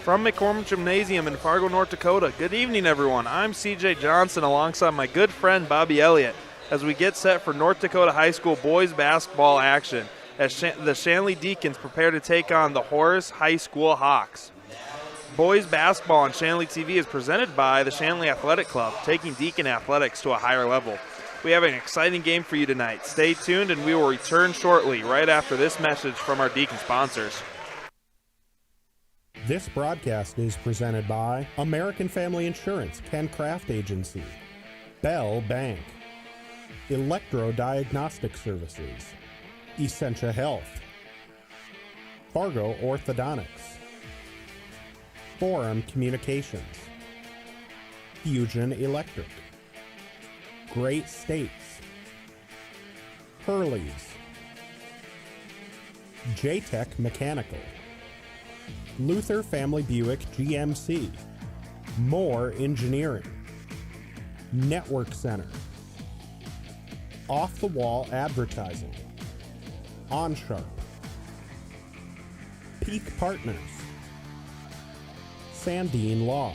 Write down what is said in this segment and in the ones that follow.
From McCormick Gymnasium in Fargo, North Dakota. Good evening, everyone. I'm CJ Johnson alongside my good friend Bobby Elliott as we get set for North Dakota High School boys basketball action as the Shanley Deacons prepare to take on the Horace High School Hawks. Boys basketball on Shanley TV is presented by the Shanley Athletic Club, taking Deacon athletics to a higher level. We have an exciting game for you tonight. Stay tuned and we will return shortly right after this message from our Deacon sponsors. This broadcast is presented by American Family Insurance, Ken Craft Agency, Bell Bank, Electro Diagnostic Services, Essentia Health, Fargo Orthodontics, Forum Communications, Fusion Electric, Great States, Hurley's, J-Tech Mechanical, Luther Family Buick GMC, Moore Engineering, Network Center, Off the Wall Advertising, OnSharp, Peak Partners, Sandine Law,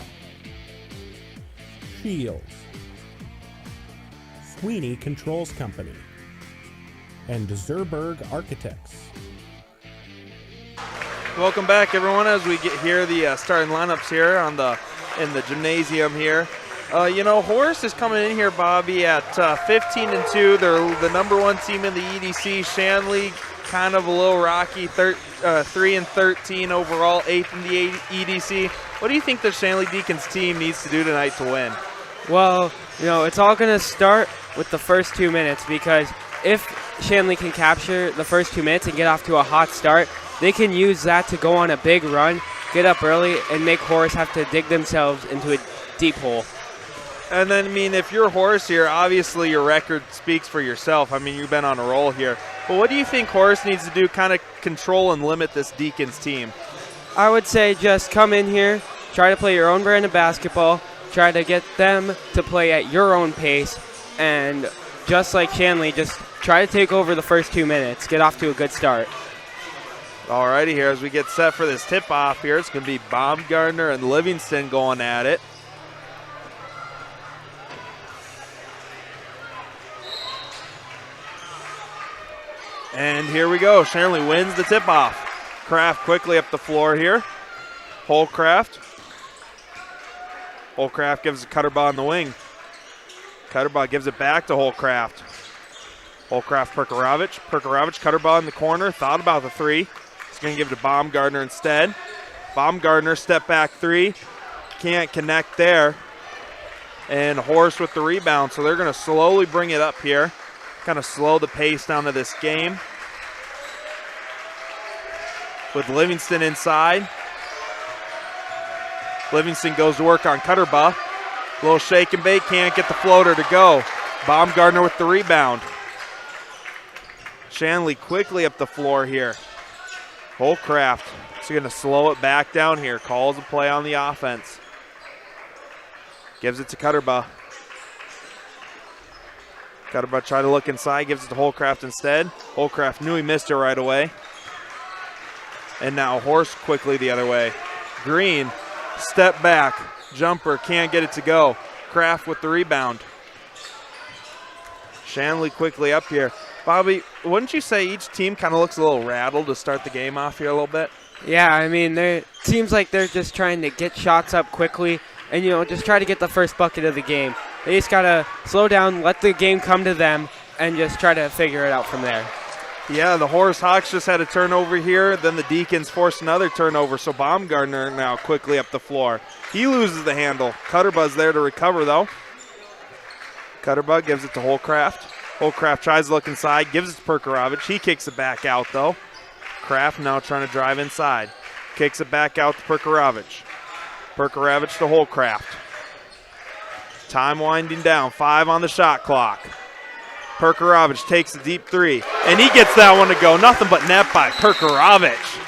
Shields, Sweeney Controls Company, and Zerberg Architects. Welcome back, everyone, as we get here the starting lineups here in the gymnasium here. Horace is coming in here, Bobby, at 15-2. They're the number one team in the EDC. Shanley, kind of a little rocky, 3-13 overall, 8th in the EDC. What do you think the Shanley Deacons team needs to do tonight to win? Well, it's all going to start with the first 2 minutes, because if Shanley can capture the first 2 minutes and get off to a hot start, they can use that to go on a big run, get up early, and make Horace have to dig themselves into a deep hole. And then, if you're Horace here, obviously your record speaks for yourself. You've been on a roll here. But what do you think Horace needs to do, kind of control and limit this Deacons team? I would say just come in here, try to play your own brand of basketball, try to get them to play at your own pace, and just like Shanley, just try to take over the first 2 minutes, get off to a good start. Alrighty, here as we get set for this tip-off here, it's going to be Baumgartner and Livingston going at it. And here we go. Shanley wins the tip-off. Kraft quickly up the floor here. Holcraft. Holcraft gives a Cutterbaugh on the wing. Cutterbaugh gives it back to Holcraft. Holcraft, Perkarovich. Perkarovich, Cutterbaugh in the corner. Thought about the three. He's going to give it to Baumgartner instead. Baumgartner, step back three. Can't connect there. And Horace with the rebound. So they're going to slowly bring it up here. Kind of slow the pace down to this game. With Livingston inside. Livingston goes to work on Cutterbaugh. A little shake and bake, can't get the floater to go. Baumgartner with the rebound. Shanley quickly up the floor here. Holcraft is going to slow it back down here. Calls a play on the offense. Gives it to Cutterbaugh. Cutterbaugh tried to look inside, gives it to Holcraft instead. Holcraft knew he missed it right away. And now Horace quickly the other way. Green, step back, jumper, can't get it to go. Kraft with the rebound. Shanley quickly up here. Bobby, wouldn't you say each team kind of looks a little rattled to start the game off here a little bit? Yeah, it seems like they're just trying to get shots up quickly and, just try to get the first bucket of the game. They just got to slow down, let the game come to them, and just try to figure it out from there. Yeah, the Horace Hawks just had a turnover here. Then the Deacons forced another turnover, so Baumgartner now quickly up the floor. He loses the handle. Cutterbaugh's there to recover, though. Cutterbaugh gives it to Holcraft. Holcraft tries to look inside, gives it to Perkarovich. He kicks it back out, though. Kraft now trying to drive inside. Kicks it back out to Perkarovich. Perkarovich to Holcraft. Time winding down, 5 on the shot clock. Perkarovich takes a deep three, and he gets that one to go. Nothing but net by Perkarovich.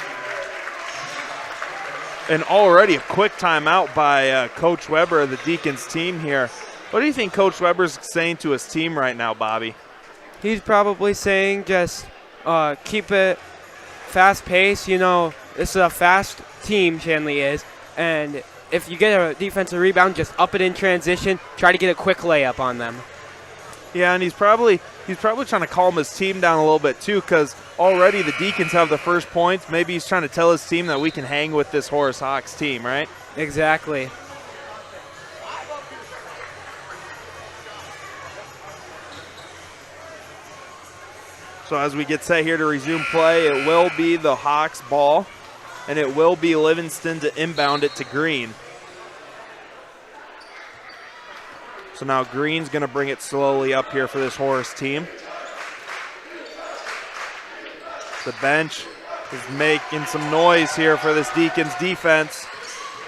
And already a quick timeout by Coach Weber of the Deacons team here. What do you think Coach Weber's saying to his team right now, Bobby? He's probably saying just keep it fast pace. This is a fast team, Shanley is. And if you get a defensive rebound, just up it in transition, try to get a quick layup on them. Yeah, and he's probably trying to calm his team down a little bit too, because already the Deacons have the first points. Maybe he's trying to tell his team that we can hang with this Horace Hawks team, right? Exactly. So as we get set here to resume play, it will be the Hawks ball, and it will be Livingston to inbound it to Green. So now Green's going to bring it slowly up here for this Horace team. The bench is making some noise here for this Deacons defense.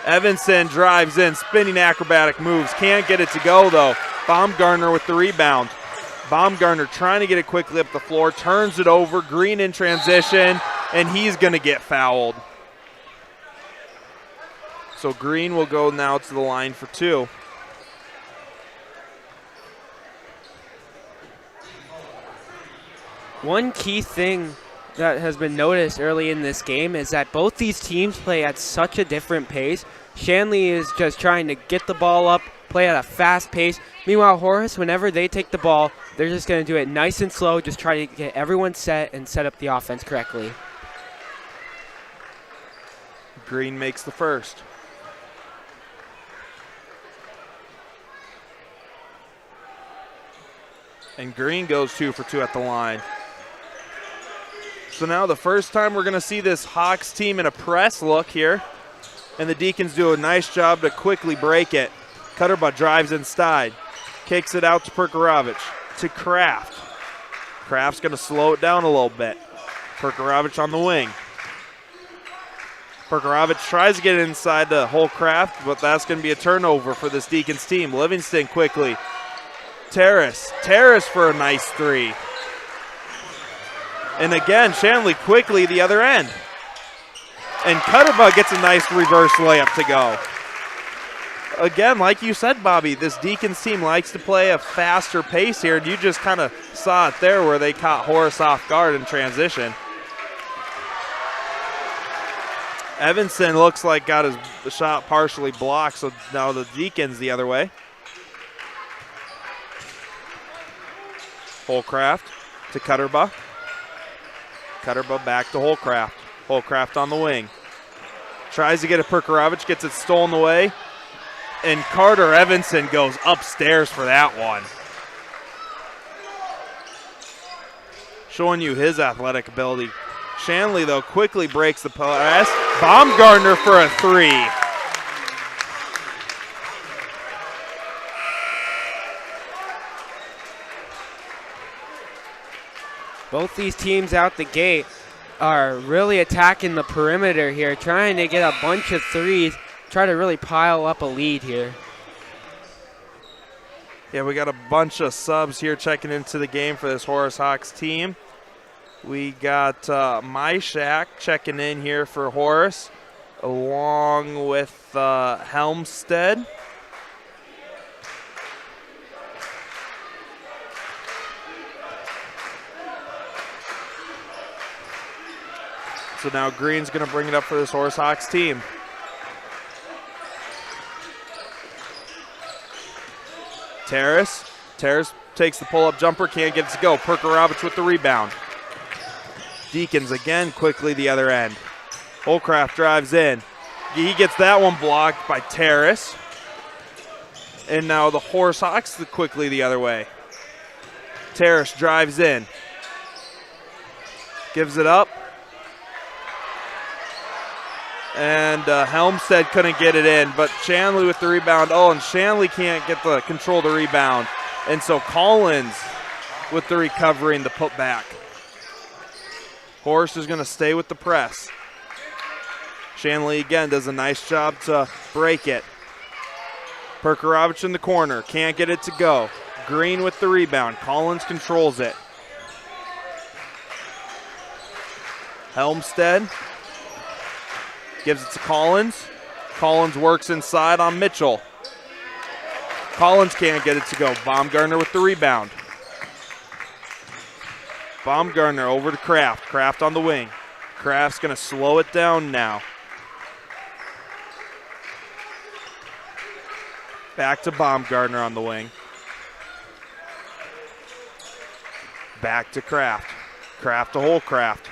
Evanson drives in, spinning acrobatic moves. Can't get it to go, though. Baumgartner with the rebound. Baumgartner trying to get it quickly up the floor, turns it over. Green in transition, and he's going to get fouled. So Green will go now to the line for two. One key thing that has been noticed early in this game is that both these teams play at such a different pace. Shanley is just trying to get the ball up, play at a fast pace. Meanwhile, Horace, whenever they take the ball, they're just going to do it nice and slow, just try to get everyone set and set up the offense correctly. Green makes the first. And Green goes 2 for 2 at the line. So now the first time we're going to see this Hawks team in a press look here. And the Deacons do a nice job to quickly break it. Cutterbutt drives inside. Kicks it out to Perkarovich. To Kraft. Kraft's going to slow it down a little bit. Perkarovich on the wing. Perkarovich tries to get it inside the whole Kraft, but that's going to be a turnover for this Deacons team. Livingston quickly. Terrace for a nice three. And again, Shanley quickly the other end. And Cutterbutt gets a nice reverse layup to go. Again, like you said, Bobby, this Deacons team likes to play a faster pace here. And you just kind of saw it there where they caught Horace off guard in transition. Evanson looks like got his shot partially blocked, so now the Deacons the other way. Holcraft to Cutterbutt. Cutterbutt back to Holcraft. Holcraft on the wing. Tries to get it Perkarovich, gets it stolen away. And Carter Evanson goes upstairs for that one. Showing you his athletic ability. Shanley, though, quickly breaks the press. Baumgartner for a three. Both these teams out the gate are really attacking the perimeter here, trying to get a bunch of threes, try to really pile up a lead here. Yeah, we got a bunch of subs here checking into the game for this Horace Hawks team. We got Myshak checking in here for Horace, along with Helmstead. So now Green's going to bring it up for this Horace Hawks team. Terrace takes the pull-up jumper, can't get it to go. Perkarovich with the rebound. Deacons again quickly the other end. Holcraft drives in. He gets that one blocked by Terrace. And now the Horace Hawks quickly the other way. Terrace drives in. Gives it up. And Helmstead couldn't get it in, but Shanley with the rebound. Oh, and Shanley can't get the control of the rebound. And so Collins with the recovery and the putback. Horace is going to stay with the press. Shanley again does a nice job to break it. Perkarovich in the corner, can't get it to go. Green with the rebound. Collins controls it. Helmstead gives it to Collins. Collins works inside on Mitchell. Collins can't get it to go. Baumgartner with the rebound. Baumgartner over to Kraft. Kraft on the wing. Kraft's going to slow it down now. Back to Baumgartner on the wing. Back to Kraft. Kraft to Holcraft.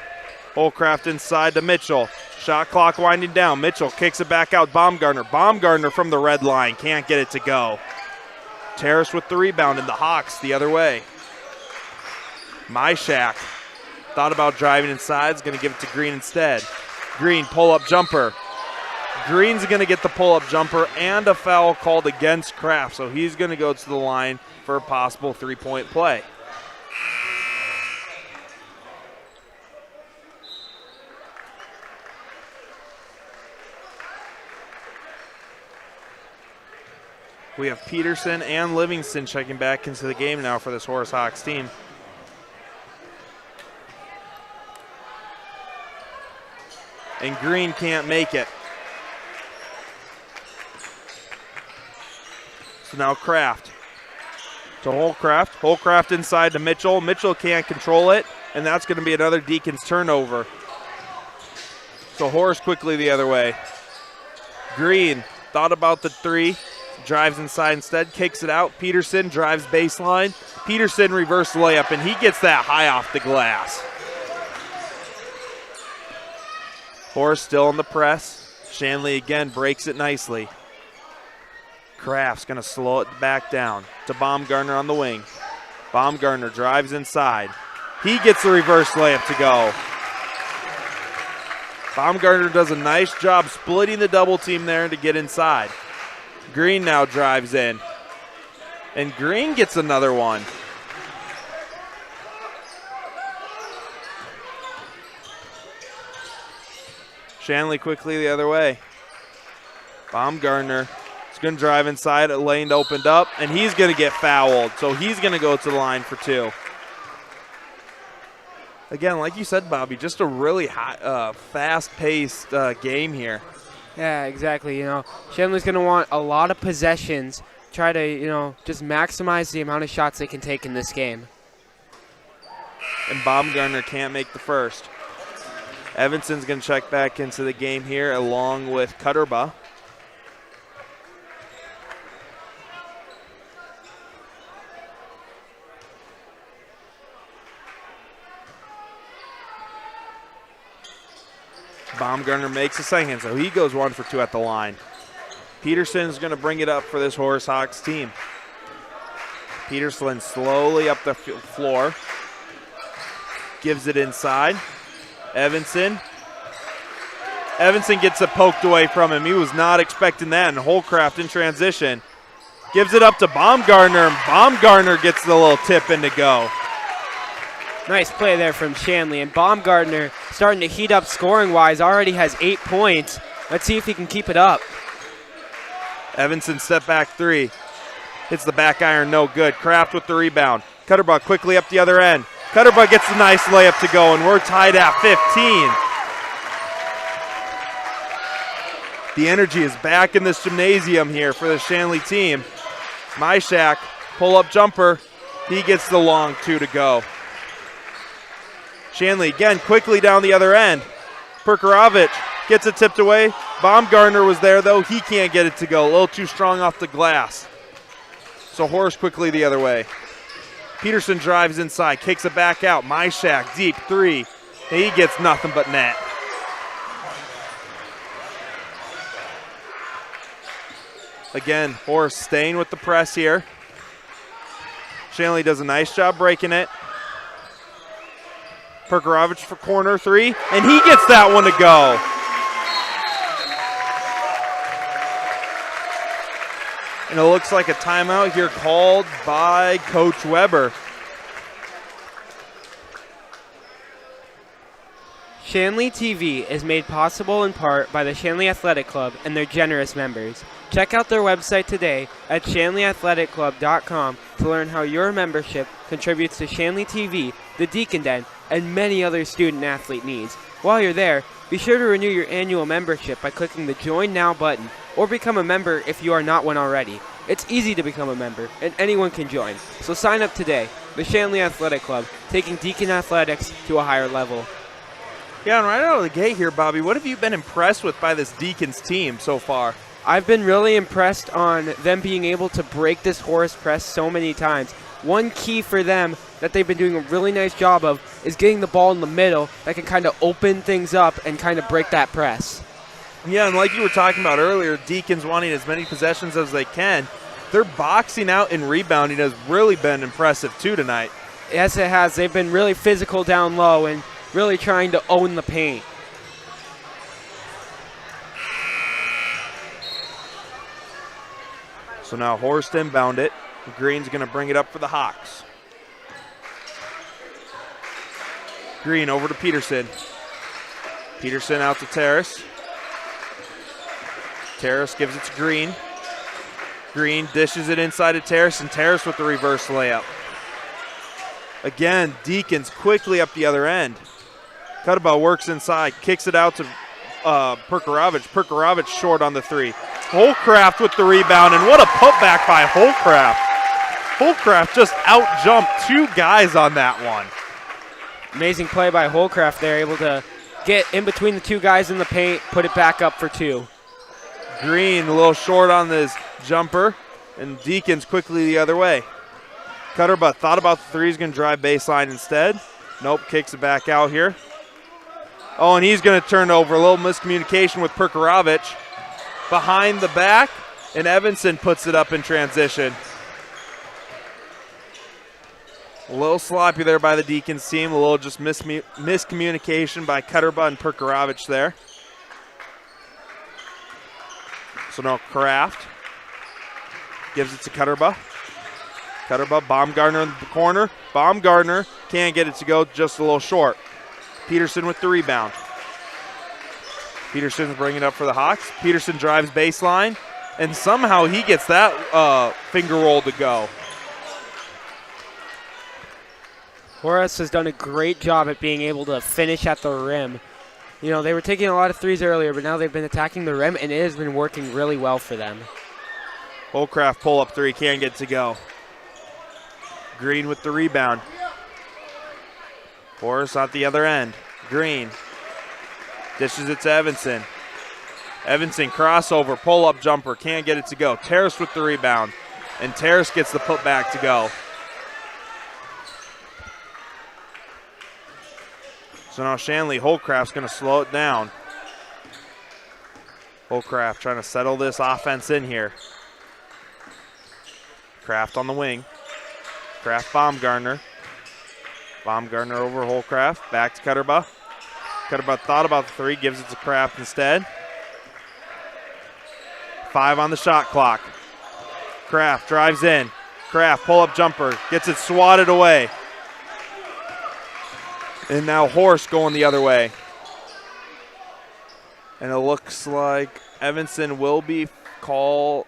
Holcraft inside to Mitchell. Shot clock winding down. Mitchell kicks it back out. Baumgartner. Baumgartner from the red line. Can't get it to go. Terrace with the rebound, and the Hawks the other way. Myshak thought about driving inside. Is going to give it to Green instead. Green, pull-up jumper. Green's going to get the pull-up jumper and a foul called against Kraft, so he's going to go to the line for a possible three-point play. We have Peterson and Livingston checking back into the game now for this Horace Hawks team. And Green can't make it. So now Kraft to Holcraft. Holcraft inside to Mitchell. Mitchell can't control it, and that's going to be another Deacons turnover. So Horace quickly the other way. Green thought about the three. Drives inside instead, kicks it out. Peterson drives baseline. Peterson reverse layup, and he gets that high off the glass. Horace still in the press. Shanley again breaks it nicely. Kraft's going to slow it back down to Baumgartner on the wing. Baumgartner drives inside. He gets the reverse layup to go. Baumgartner does a nice job splitting the double team there to get inside. Green now drives in. And Green gets another one. Shanley quickly the other way. Baumgartner is going to drive inside. A lane opened up, and he's going to get fouled. So he's going to go to the line for two. Again, like you said, Bobby, just a really high, fast-paced game here. Yeah, exactly. Shanley's going to want a lot of possessions, try to, just maximize the amount of shots they can take in this game. And Baumgartner can't make the first. Evanson's going to check back into the game here along with Cutterba. Baumgartner makes a second, so he goes 1 for 2 at the line. Peterson's going to bring it up for this Horace Hawks team. Peterson slowly up the floor. Gives it inside. Evanson gets it poked away from him. He was not expecting that, and Holcraft in transition. Gives it up to Baumgartner, and Baumgartner gets the little tip in to go. Nice play there from Shanley, and Baumgartner starting to heat up scoring-wise, already has 8 points. Let's see if he can keep it up. Evanson step back three. Hits the back iron, no good. Kraft with the rebound. Cutterbuck quickly up the other end. Cutterbuck gets a nice layup to go, and we're tied at 15. The energy is back in this gymnasium here for the Shanley team. Myshak, pull-up jumper. He gets the long 2 to go. Shanley again quickly down the other end. Perkarovich gets it tipped away. Baumgartner was there, though. He can't get it to go. A little too strong off the glass. So Horace quickly the other way. Peterson drives inside, kicks it back out. Myshak, deep three. He gets nothing but net. Again, Horace staying with the press here. Shanley does a nice job breaking it. Perkarovich for corner three, and he gets that one to go. And it looks like a timeout here called by Coach Weber. Shanley TV is made possible in part by the Shanley Athletic Club and their generous members. Check out their website today at shanleyathleticClub.com to learn how your membership contributes to Shanley TV, the Deacon Den, and many other student-athlete needs. While you're there, be sure to renew your annual membership by clicking the Join Now button or become a member if you are not one already. It's easy to become a member, and anyone can join. So sign up today. The Shanley Athletic Club, taking Deacon athletics to a higher level. Yeah, and right out of the gate here, Bobby, what have you been impressed with by this Deacons team so far? I've been really impressed on them being able to break this Horace press so many times. One key for them that they've been doing a really nice job of is getting the ball in the middle that can kind of open things up and kind of break that press. Yeah, and like you were talking about earlier, Deacons wanting as many possessions as they can. Their boxing out and rebounding has really been impressive too tonight. Yes, it has. They've been really physical down low and really trying to own the paint. So now Horace inbound it. Green's going to bring it up for the Hawks. Green over to Peterson. Peterson out to Terrace. Terrace gives it to Green. Green dishes it inside to Terrace, and Terrace with the reverse layup. Again, Deacons quickly up the other end. Cutaba works inside, kicks it out to Perkarovich. Perkarovich short on the three. Holcraft with the rebound, and what a putback by Holcraft. Holcraft just out-jumped two guys on that one. Amazing play by Holcraft there, able to get in between the two guys in the paint, put it back up for two. Green a little short on this jumper, and Deacons quickly the other way. Cutterbutt thought about the three, he's going to drive baseline instead. Nope, kicks it back out here. Oh, and he's going to turn over. A little miscommunication with Perkarovich. Behind the back, and Evanson puts it up in transition. A little sloppy there by the Deacons team. A little just miscommunication by Cutterbutt and Perkarovich there. So now Kraft gives it to Cutterbutt. Cutterbutt, Baumgartner in the corner. Baumgartner can't get it to go, just a little short. Peterson with the rebound. Peterson's bringing it up for the Hawks. Peterson drives baseline, and somehow he gets that finger roll to go. Horace has done a great job at being able to finish at the rim. You know, they were taking a lot of threes earlier, but now they've been attacking the rim, and it has been working really well for them. Holcraft pull-up three, can't get to go. Green with the rebound. Horace at the other end. Green dishes it to Evanson. Evanson crossover, pull-up jumper, can't get it to go. Terrace with the rebound, and Terrace gets the putback to go. So now Shanley, Holcraft's going to slow it down. Holcraft trying to settle this offense in here. Kraft on the wing. Kraft, Baumgartner. Baumgartner over Holcraft. Back to Cutterbutt. Cutterbutt thought about the three, gives it to Kraft instead. 5 on the shot clock. Kraft drives in. Kraft, pull-up jumper, gets it swatted away. And now Horace going the other way. And it looks like Evanson will be fouled,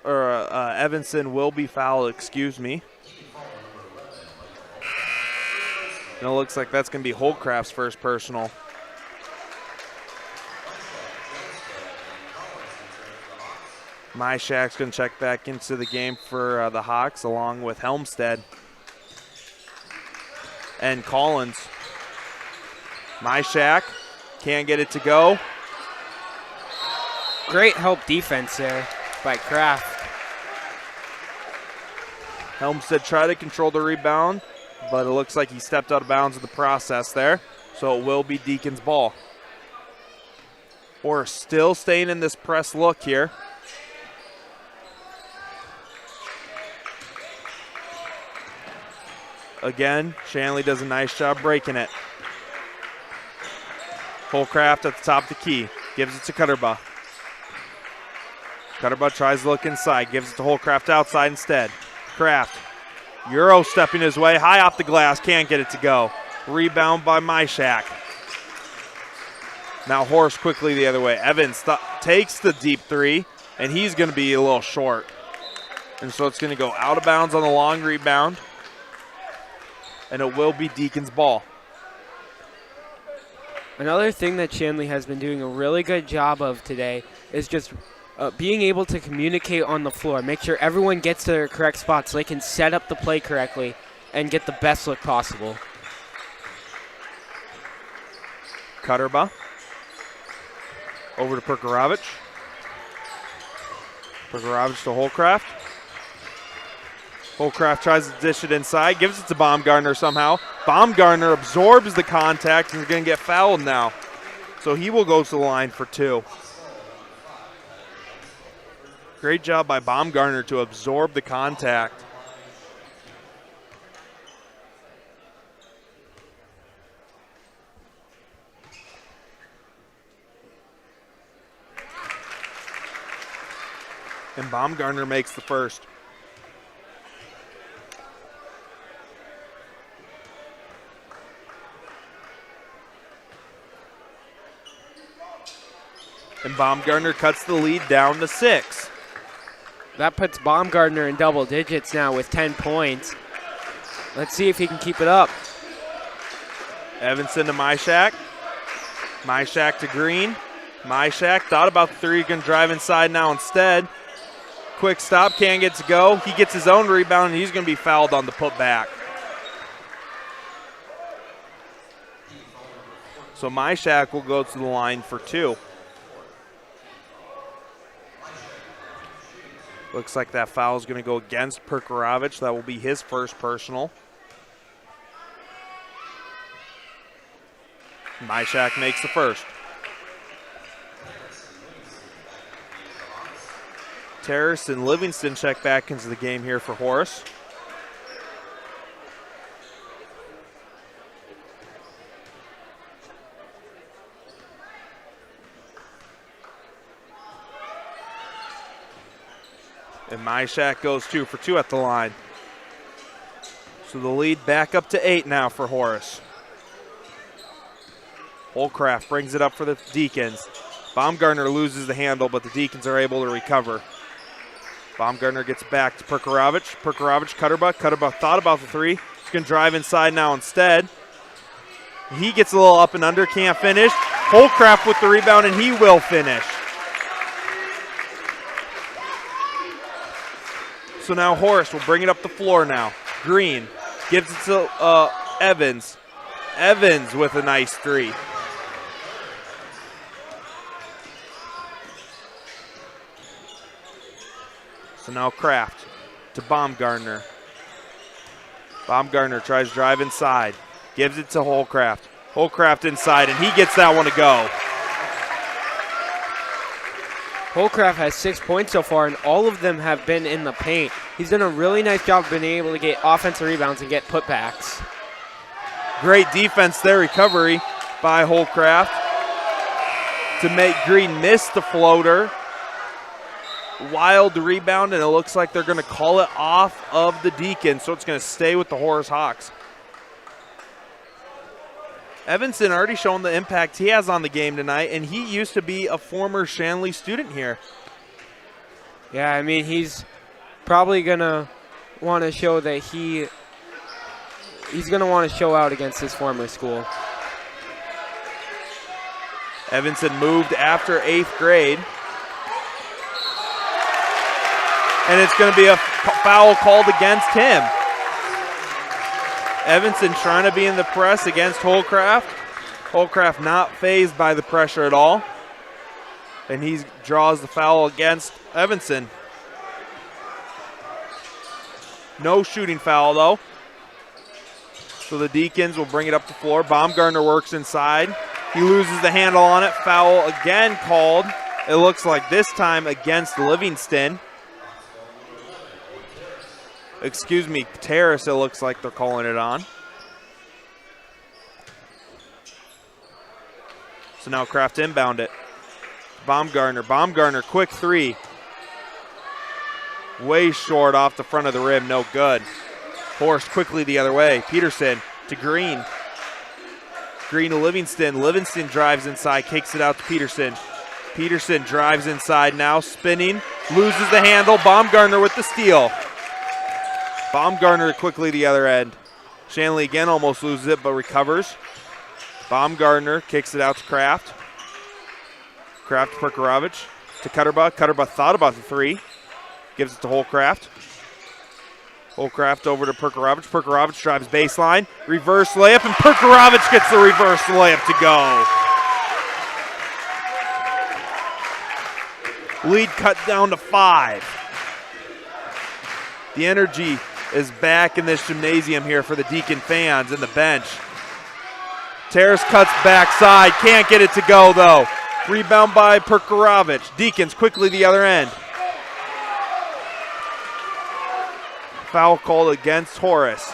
excuse me. And it looks like that's going to be Holcraft's first personal. Myshak's going to check back into the game for the Hawks along with Helmstead and Collins. Myshak can't get it to go. Great help defense there by Kraft. Helmstead tried to control the rebound, but it looks like he stepped out of bounds in the process there, so it will be Deacons' ball. We're still staying in this press look here. Again, Shanley does a nice job breaking it. Holcraft at the top of the key, gives it to Cutterbutt. Cutterbutt tries to look inside, gives it to Holcraft outside instead. Kraft, Euro stepping his way, high off the glass, can't get it to go. Rebound by Myshak. Now Horace quickly the other way. Evans takes the deep three, and he's going to be a little short. And so it's going to go out of bounds on the long rebound, and it will be Deacons' ball. Another thing that Shanley has been doing a really good job of today is just being able to communicate on the floor, make sure everyone gets to their correct spots so they can set up the play correctly and get the best look possible. Cutterbutt over to Perkarovich. Perkarovich to Holcraft. Holcraft tries to dish it inside, gives it to Baumgartner somehow. Baumgartner absorbs the contact and is going to get fouled now. So he will go to the line for 2. Great job by Baumgartner to absorb the contact. And Baumgartner makes the first. And Baumgartner cuts the lead down to 6. That puts Baumgartner in double digits now with 10 points. Let's see if he can keep it up. Evanson to Myshak. Myshak to Green. Myshak thought about the 3, going to drive inside now instead. Quick stop, can't get to go. He gets his own rebound, and he's going to be fouled on the putback. So Myshak will go to the line for 2. Looks like that foul is going to go against Perkarovich. That will be his first personal. Myshak makes the first. Terrace and Livingston check back into the game here for Horace. And Myshak goes 2 for 2 at the line. So the lead back up to 8 now for Horace. Holcraft brings it up for the Deacons. Baumgartner loses the handle, but the Deacons are able to recover. Baumgartner gets back to Perkarovich. Perkarovich, Cutterbuck. Cutterbuck thought about the 3. He's going to drive inside now instead. He gets a little up and under, can't finish. Holcraft with the rebound, and he will finish. So now Horace will bring it up the floor now. Green gives it to Evans. Evans with a nice 3. So now Kraft to Baumgartner. Baumgartner tries to drive inside. Gives it to Holcraft. Holcraft inside, and he gets that one to go. Holcraft has 6 points so far, and all of them have been in the paint. He's done a really nice job of being able to get offensive rebounds and get putbacks. Great defense there, recovery by Holcraft to make Green miss the floater. Wild rebound, and it looks like they're going to call it off of the Deacons, so it's going to stay with the Horace Hawks. Evanson already shown the impact he has on the game tonight, and he used to be a former Shanley student here. Yeah, I mean, he's probably going to want to show that he's going to want to show out against his former school. Evanson moved after 8th grade. And it's going to be a foul called against him. Evanson trying to be in the press against Holcraft. Holcraft not fazed by the pressure at all. And he draws the foul against Evanson. No shooting foul, though. So the Deacons will bring it up the floor. Baumgartner works inside. He loses the handle on it. Foul again called. It looks like this time against Livingston. Excuse me, Terrace, it looks like they're calling it on. So now Kraft inbound it. Baumgartner, quick 3. Way short off the front of the rim, no good. Horace quickly the other way. Peterson to Green. Green to Livingston. Livingston drives inside, kicks it out to Peterson. Peterson drives inside now, spinning, loses the handle. Baumgartner with the steal. Baumgartner quickly the other end. Shanley again almost loses it, but recovers. Baumgartner kicks it out to Kraft. Kraft to Perkarovich to Cutterbuck. Cutterbuck thought about the 3. Gives it to Holcraft. Holcraft over to Perkarovich. Perkarovich drives baseline. Reverse layup, and Perkarovich gets the reverse layup to go. Lead cut down to 5. The energy is back in this gymnasium here for the Deacon fans and the bench. Terrace cuts backside, can't get it to go though. Rebound by Perkarovich. Deacons quickly the other end. Foul called against Horace.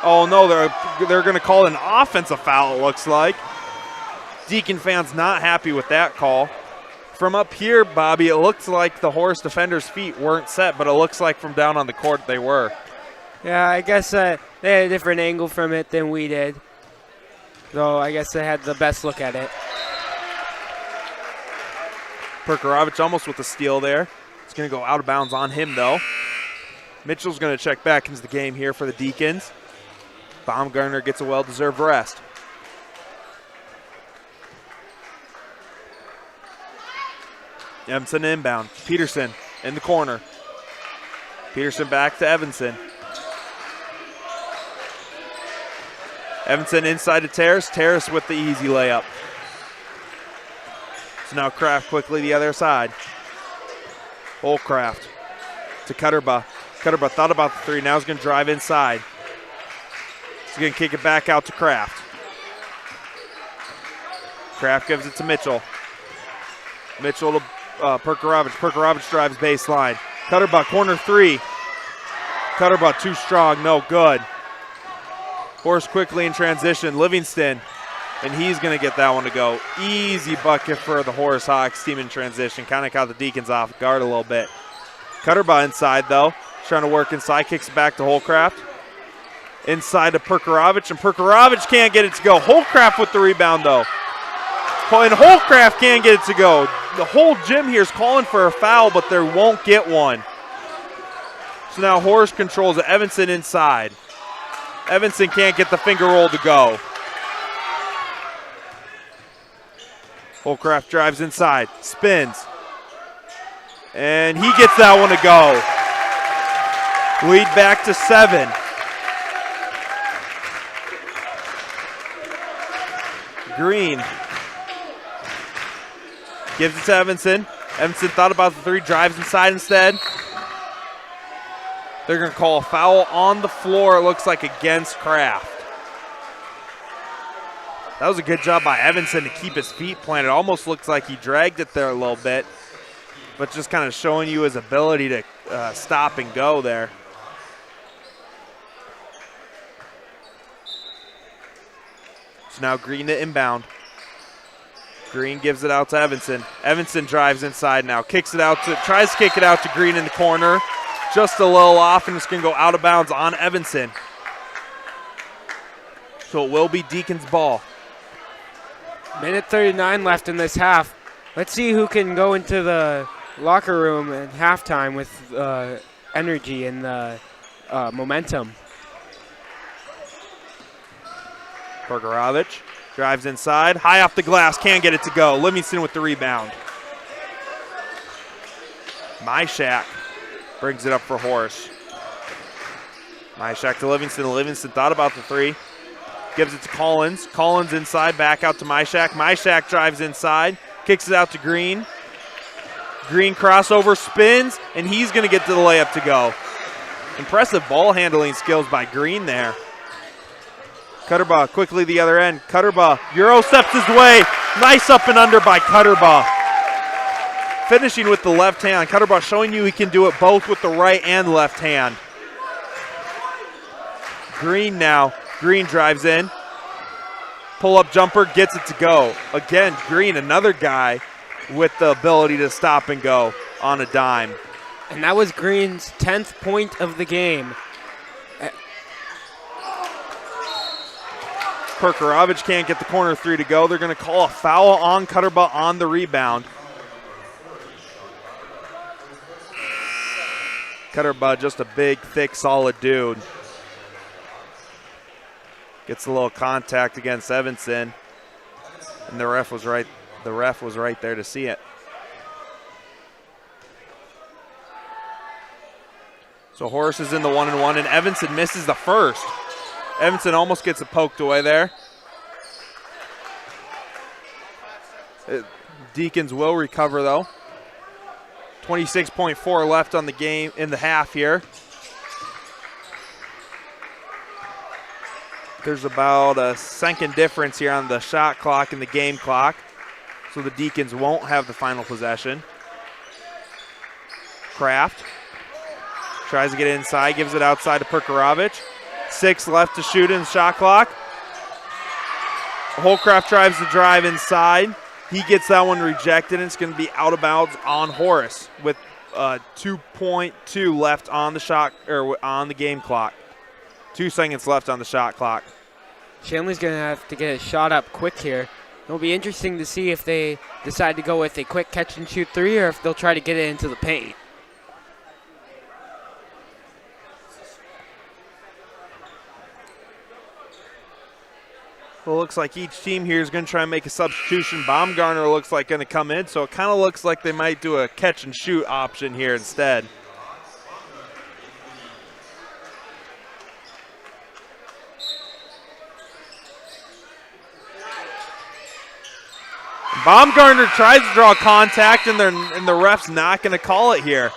Oh no, they're going to call an offensive foul, it looks like. Deacon fans not happy with that call. From up here, Bobby, it looks like the Horace defenders' feet weren't set, but it looks like from down on the court they were. Yeah, I guess they had a different angle from it than we did. Though I guess they had the best look at it. Perkarovich almost with the steal there. It's going to go out of bounds on him, though. Mitchell's going to check back into the game here for the Deacons. Baumgartner gets a well-deserved rest. Evanson inbound. Peterson in the corner. Peterson back to Evanson. Evanson inside to Terrace. Terrace with the easy layup. So now Kraft quickly the other side. Holcraft to Cutterba. Cutterba thought about the three. Now he's going to drive inside. He's going to kick it back out to Kraft. Kraft gives it to Mitchell. Mitchell to Perkarovich. Perkarovich drives baseline. Cutterba, corner three. Cutterba too strong, no good. Horace quickly in transition. Livingston, and he's going to get that one to go. Easy bucket for the Horace Hawks team in transition. Kind of caught the Deacons off guard a little bit. Cutterba inside, though. Trying to work inside. Kicks it back to Holcraft. Inside to Perkarovich, and Perkarovich can't get it to go. Holcraft with the rebound, though. And Holcraft can't get it to go. The whole gym here is calling for a foul, but they won't get one. So now Horace controls it. Evanson inside. Evanson can't get the finger roll to go. Holcraft drives inside, spins. And he gets that one to go. Lead back to 7. Green gives it to Evanson. Evanson thought about the three, drives inside instead. They're going to call a foul on the floor, it looks like, against Kraft. That was a good job by Evanson to keep his feet planted. It almost looks like he dragged it there a little bit, but just kind of showing you his ability to stop and go there. So now Green to inbound. Green gives it out to Evanson. Evanson drives inside now, tries to kick it out to Green in the corner. Just a little off, and it's going to go out of bounds on Evanson. So it will be Deacons' ball. Minute 39 left in this half. Let's see who can go into the locker room at halftime with energy and momentum. Perkarovich drives inside. High off the glass, can't get it to go. Livingston with the rebound. Myshak brings it up for Horace. Myshak to Livingston. Livingston thought about the three. Gives it to Collins. Collins inside, back out to Myshak. Myshak drives inside, kicks it out to Green. Green crossover, spins, and he's going to get to the layup to go. Impressive ball handling skills by Green there. Cutterba quickly the other end. Cutterba, Euro steps his way. Nice up and under by Cutterba. Finishing with the left hand. Cutterba showing you he can do it both with the right and left hand. Green now. Green drives in. Pull-up jumper, gets it to go. Again, Green, another guy with the ability to stop and go on a dime. And that was Green's 10th point of the game. Perkarovich can't get the corner three to go. They're going to call a foul on Cutterba on the rebound. Cutterba, just a big, thick, solid dude. Gets a little contact against Evanson, and the ref was right there to see it. So Horace is in the 1-and-1, and Evanson misses the first. Evanson almost gets it poked away there. Deacons will recover, though. 26.4 left on the game in the half here. There's about a second difference here on the shot clock and the game clock, so the Deacons won't have the final possession. Kraft tries to get inside, gives it outside to Perkarovich. 6 left to shoot in the shot clock. Holcraft tries to drive inside. He gets that one rejected, and it's going to be out of bounds on Horace with 2.2 left on the shot or on the game clock. 2 seconds left on the shot clock. Shanley's going to have to get a shot up quick here. It'll be interesting to see if they decide to go with a quick catch and shoot 3 or if they'll try to get it into the paint. Well, it looks like each team here is going to try and make a substitution. Baumgartner looks like going to come in, so it kind of looks like they might do a catch and shoot option here instead. Baumgartner tries to draw contact, and the ref's not going to call it here.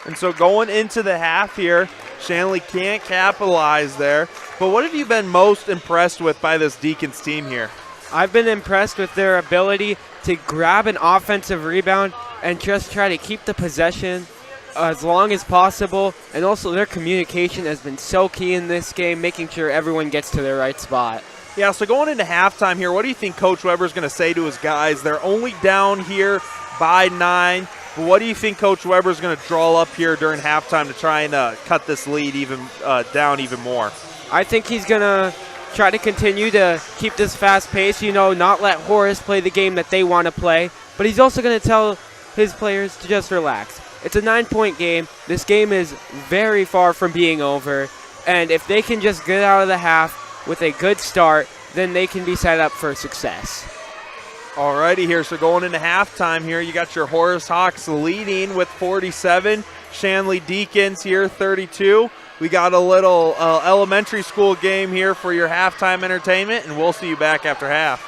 And so going into the half here, Shanley can't capitalize there. But what have you been most impressed with by this Deacons team here? I've been impressed with their ability to grab an offensive rebound and just try to keep the possession as long as possible. And also their communication has been so key in this game, making sure everyone gets to their right spot. Yeah, so going into halftime here, what do you think Coach Weber's going to say to his guys? They're only down here by 9. But what do you think Coach Weber's going to draw up here during halftime to try and cut this lead down even more? I think he's going to try to continue to keep this fast pace, not let Horace play the game that they want to play. But he's also going to tell his players to just relax. It's a 9-point game. This game is very far from being over. And if they can just get out of the half with a good start, then they can be set up for success. Alrighty here, so going into halftime here, you got your Horace Hawks leading with 47. Shanley Deacons here, 32. We got a little elementary school game here for your halftime entertainment, and we'll see you back after half.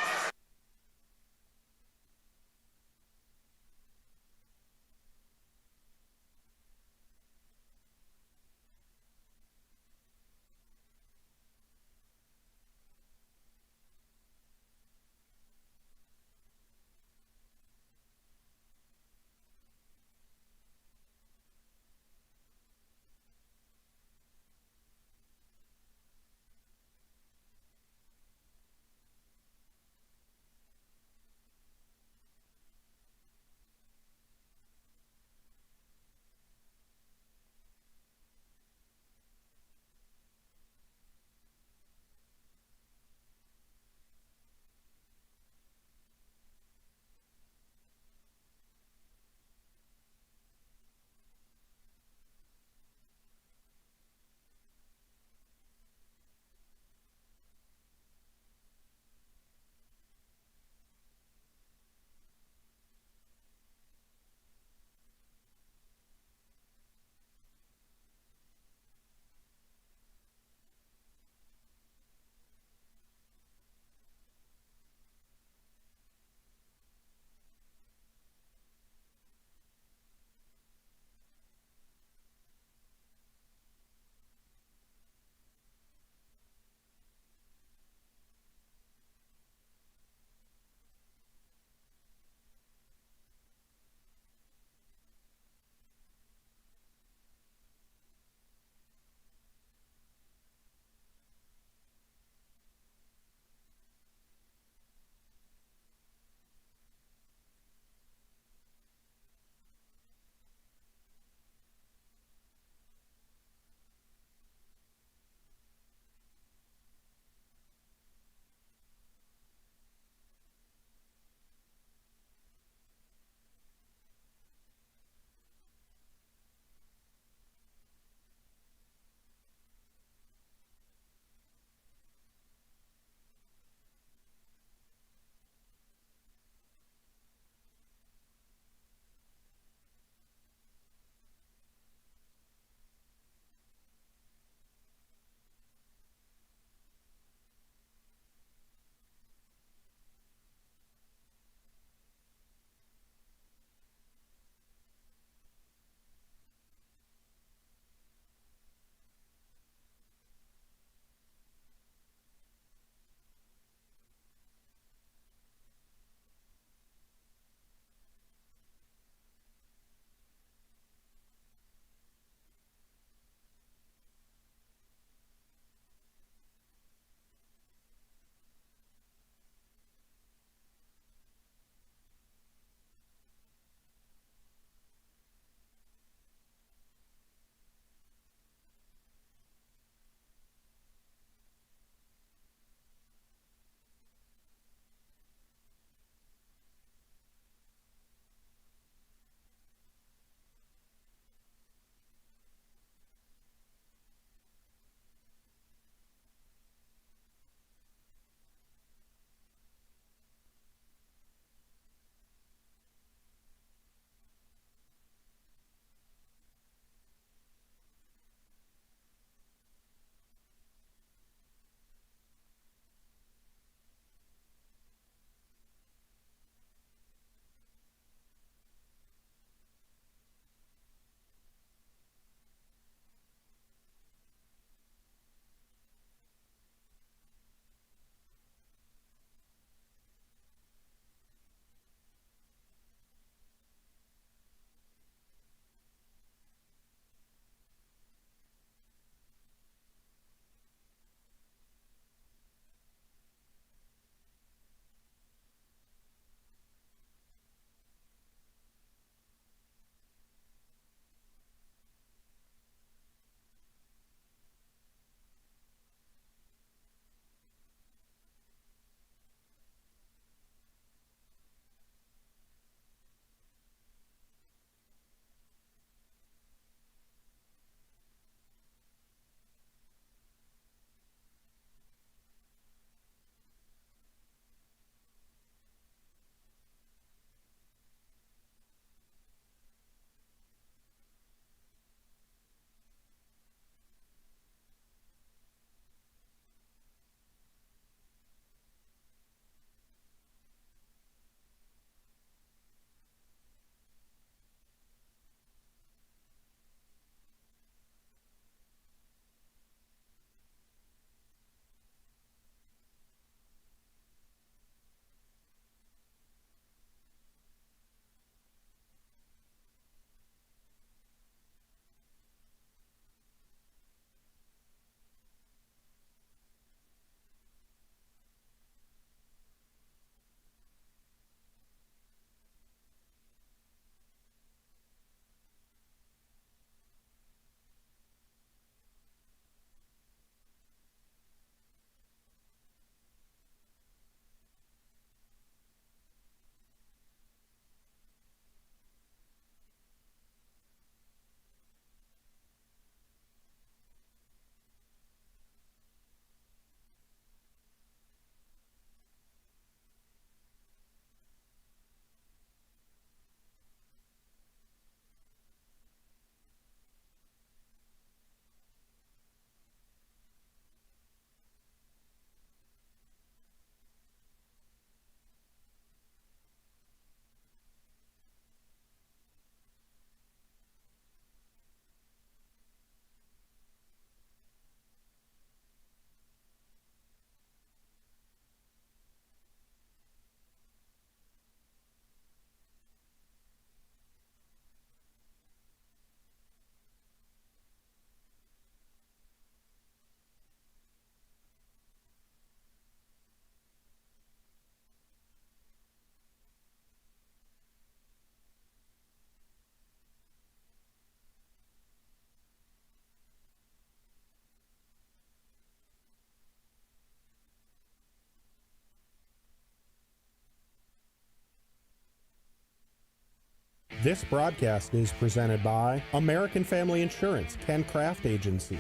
This broadcast is presented by American Family Insurance, Ken Craft Agency,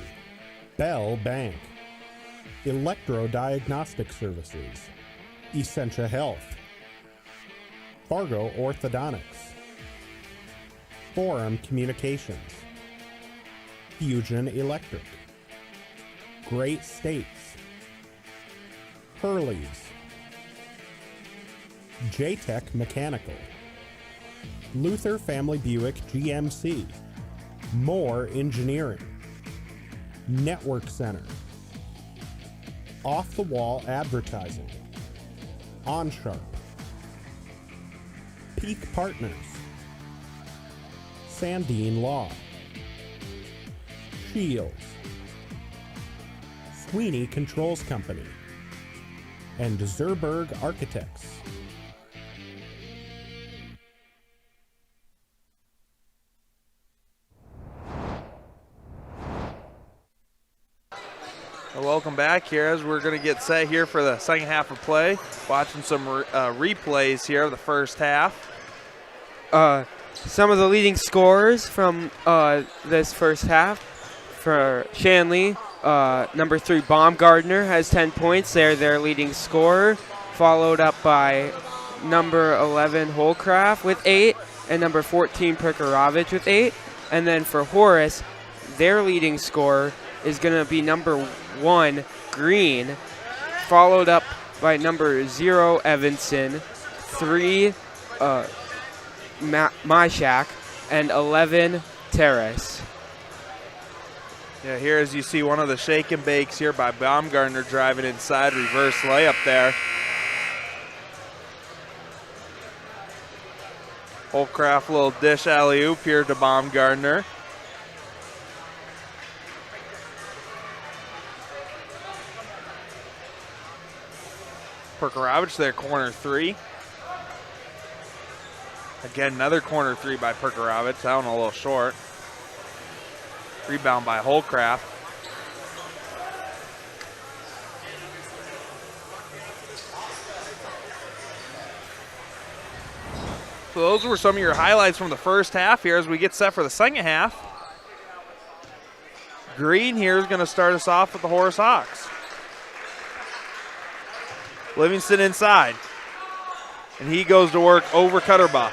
Bell Bank, Electro Diagnostic Services, Essentia Health, Fargo Orthodontics, Forum Communications, Fusion Electric, Great States, Hurley's, J-Tech Mechanical, Luther Family Buick GMC, Moore Engineering, Network Center, Off the Wall Advertising, OnSharp, Peak Partners, Sandine Law, Shields, Sweeney Controls Company, and Zerberg Architects. Welcome back here as we're going to get set here for the second half of play. Watching some replays here of the first half. Some of the leading scorers from this first half for Shanley. Number 3, Baumgartner has 10 points. They're their leading scorer, followed up by number 11, Holcraft with 8, and number 14, Perkarovich with 8. And then for Horace, their leading scorer is going to be number 1, Green, followed up by number 0, Evanson, 3, Myshak, and 11, Terrace. Yeah, here as you see one of the shake and bakes here by Baumgartner driving inside, reverse layup there. Holcraft little dish alley-oop here to Baumgartner. Perkarovich there, corner 3. Again, another corner 3 by Perkarovich. That one a little short. Rebound by Holcraft. So those were some of your highlights from the first half here as we get set for the second half. Green here is going to start us off with the Horace Hawks. Livingston inside. And he goes to work over Cutterbuck.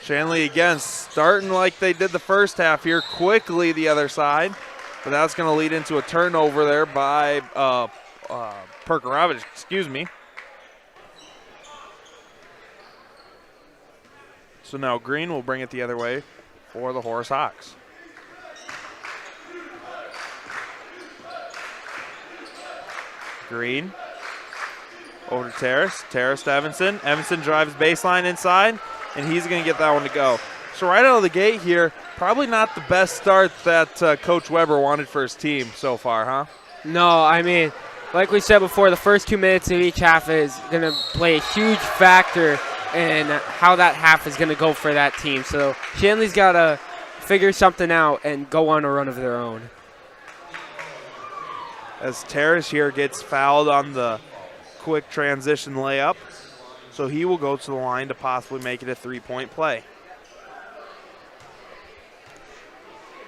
Shanley again starting like they did the first half here, quickly the other side. But that's going to lead into a turnover there by Perkarovich, excuse me. So now Green will bring it the other way for the Horace Hawks. Green over to Terrace. Terrace to Evanson. Evanson drives baseline inside, and he's going to get that one to go. So right out of the gate here, probably not the best start that Coach Weber wanted for his team so far, huh? No, I mean, like we said before, the first 2 minutes of each half is going to play a huge factor in how that half is going to go for that team. So Shanley's got to figure something out and go on a run of their own. As Terrace here gets fouled on the quick transition layup. So he will go to the line to possibly make it a 3-point play.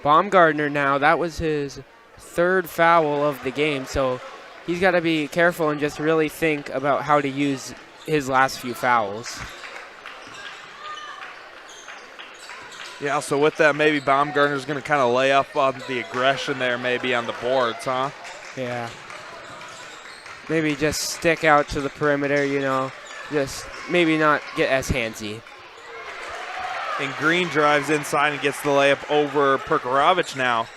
Baumgartner now, that was his 3rd foul of the game. So he's got to be careful and just really think about how to use his last few fouls. Yeah, so with that, maybe Baumgartner's going to kind of lay up on the aggression there maybe on the boards, huh? Yeah. Maybe just stick out to the perimeter, you know, just maybe not get as handsy. And Green drives inside and gets the layup over Perkarovich now.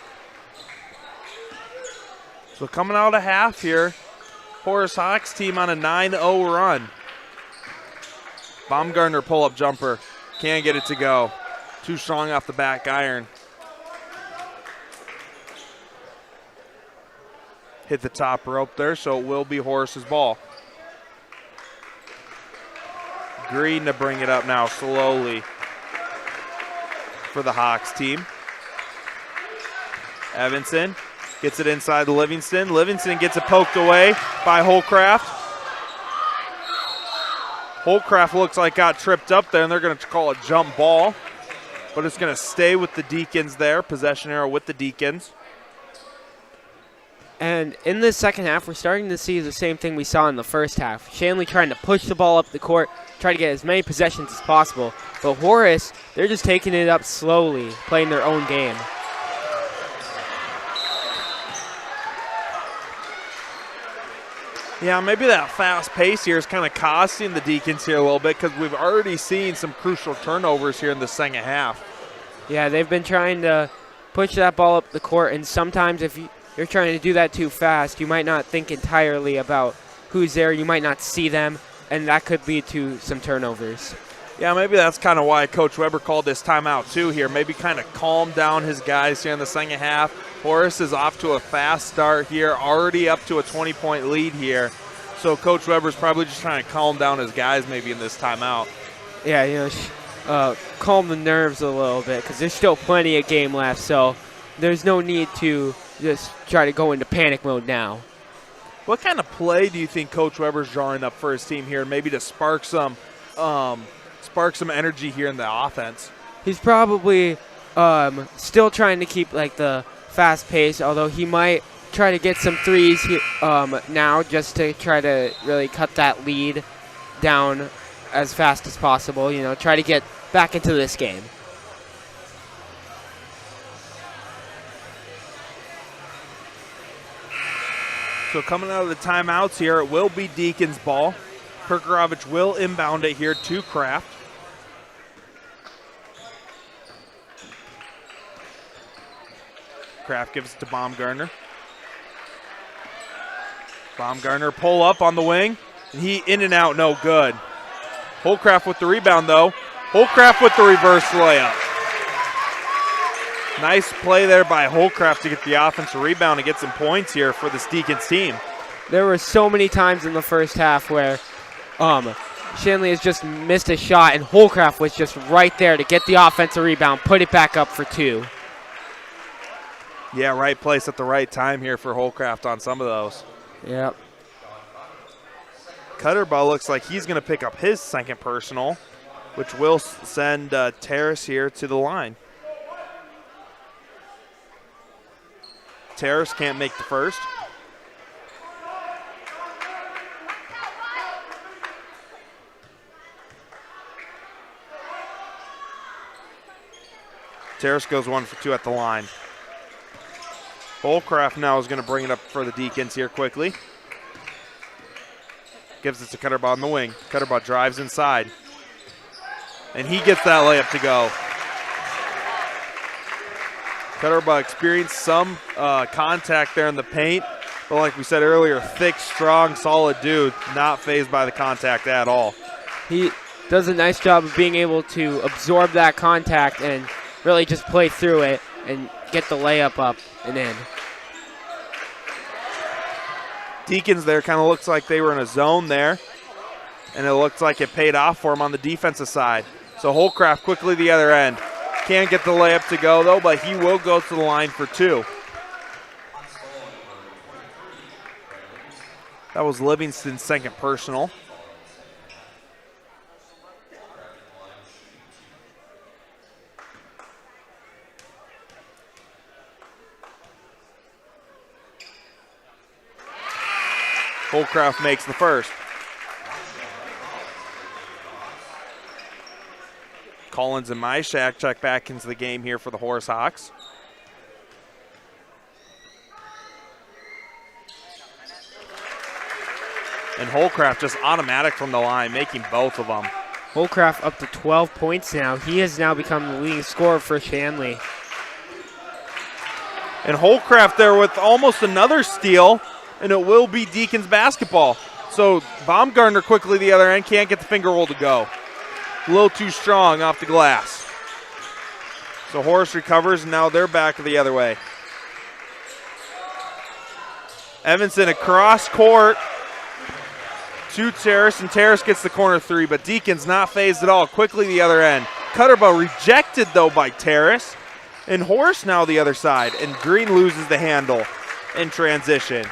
So coming out of half here, Horace Hawks team on a 9-0 run. Baumgartner pull-up jumper. Can't get it to go. Too strong off the back iron. Hit the top rope there, so it will be Horace's ball. Green to bring it up now slowly for the Hawks team. Evanson gets it inside to Livingston. Livingston gets it poked away by Holcraft. Holcraft looks like got tripped up there, and they're going to call a jump ball. But it's going to stay with the Deacons there. Possession arrow with the Deacons. And in the second half, we're starting to see the same thing we saw in the first half. Shanley trying to push the ball up the court, try to get as many possessions as possible. But Horace, they're just taking it up slowly, playing their own game. Yeah, maybe that fast pace here is kind of costing the Deacons here a little bit because we've already seen some crucial turnovers here in the second half. Yeah, they've been trying to push that ball up the court, and sometimes if you're trying to do that too fast, you might not think entirely about who's there. You might not see them, and that could lead to some turnovers. Yeah, maybe that's kind of why Coach Weber called this timeout too here. Maybe kind of calm down his guys here in the second half. Horace is off to a fast start here, already up to a 20-point lead here. So Coach Weber's probably just trying to calm down his guys maybe in this timeout. Yeah, calm the nerves a little bit because there's still plenty of game left, so there's no need to just try to go into panic mode now. What kind of play do you think Coach Weber's drawing up for his team here, maybe to spark some energy here in the offense? He's probably still trying to keep like the fast pace, although he might try to get some threes now just to try to really cut that lead down as fast as possible. Try to get back into this game. So coming out of the timeouts here, it will be Deacons ball. Perkarovich will inbound it here to Kraft. Kraft gives it to Baumgartner. Baumgartner pull up on the wing. And he in and out, no good. Holcraft with the rebound though. Holcraft with the reverse layup. Nice play there by Holcraft to get the offensive rebound and get some points here for this Deacons team. There were so many times in the first half where Shanley has just missed a shot and Holcraft was just right there to get the offensive rebound, put it back up for two. Yeah, right place at the right time here for Holcraft on some of those. Yep. Cutterball looks like he's going to pick up his second personal, which will send Terrace here to the line. Terrace can't make the first. Terrace goes 1 for 2 at the line. Holcraft now is going to bring it up for the Deacons here quickly. Gives it to Cutterball in the wing. Cutterball drives inside. And he gets that layup to go. Cutterball experienced some contact there in the paint. But like we said earlier, thick, strong, solid dude. Not fazed by the contact at all. He does a nice job of being able to absorb that contact and really just play through it and get the layup up and in. Deacons there kind of looks like they were in a zone there. And it looks like it paid off for him on the defensive side. So Holcraft quickly the other end. Can't get the layup to go though, but he will go to the line for 2. That was Livingston's second personal. Holcraft makes the first. Collins and Myshak check back into the game here for the Horace Hawks. And Holcraft just automatic from the line, making both of them. Holcraft up to 12 points now. He has now become the leading scorer for Shanley. And Holcraft there with almost another steal, and it will be Deacons basketball. So Baumgartner quickly the other end, can't get the finger roll to go. A little too strong off the glass. So Horace recovers, and now they're back the other way. Evanson across court to Terrace, and Terrace gets the corner 3, but Deacons not phased at all. Quickly the other end. Cutterball rejected, though, by Terrace. And Horace now the other side, and Green loses the handle in transition.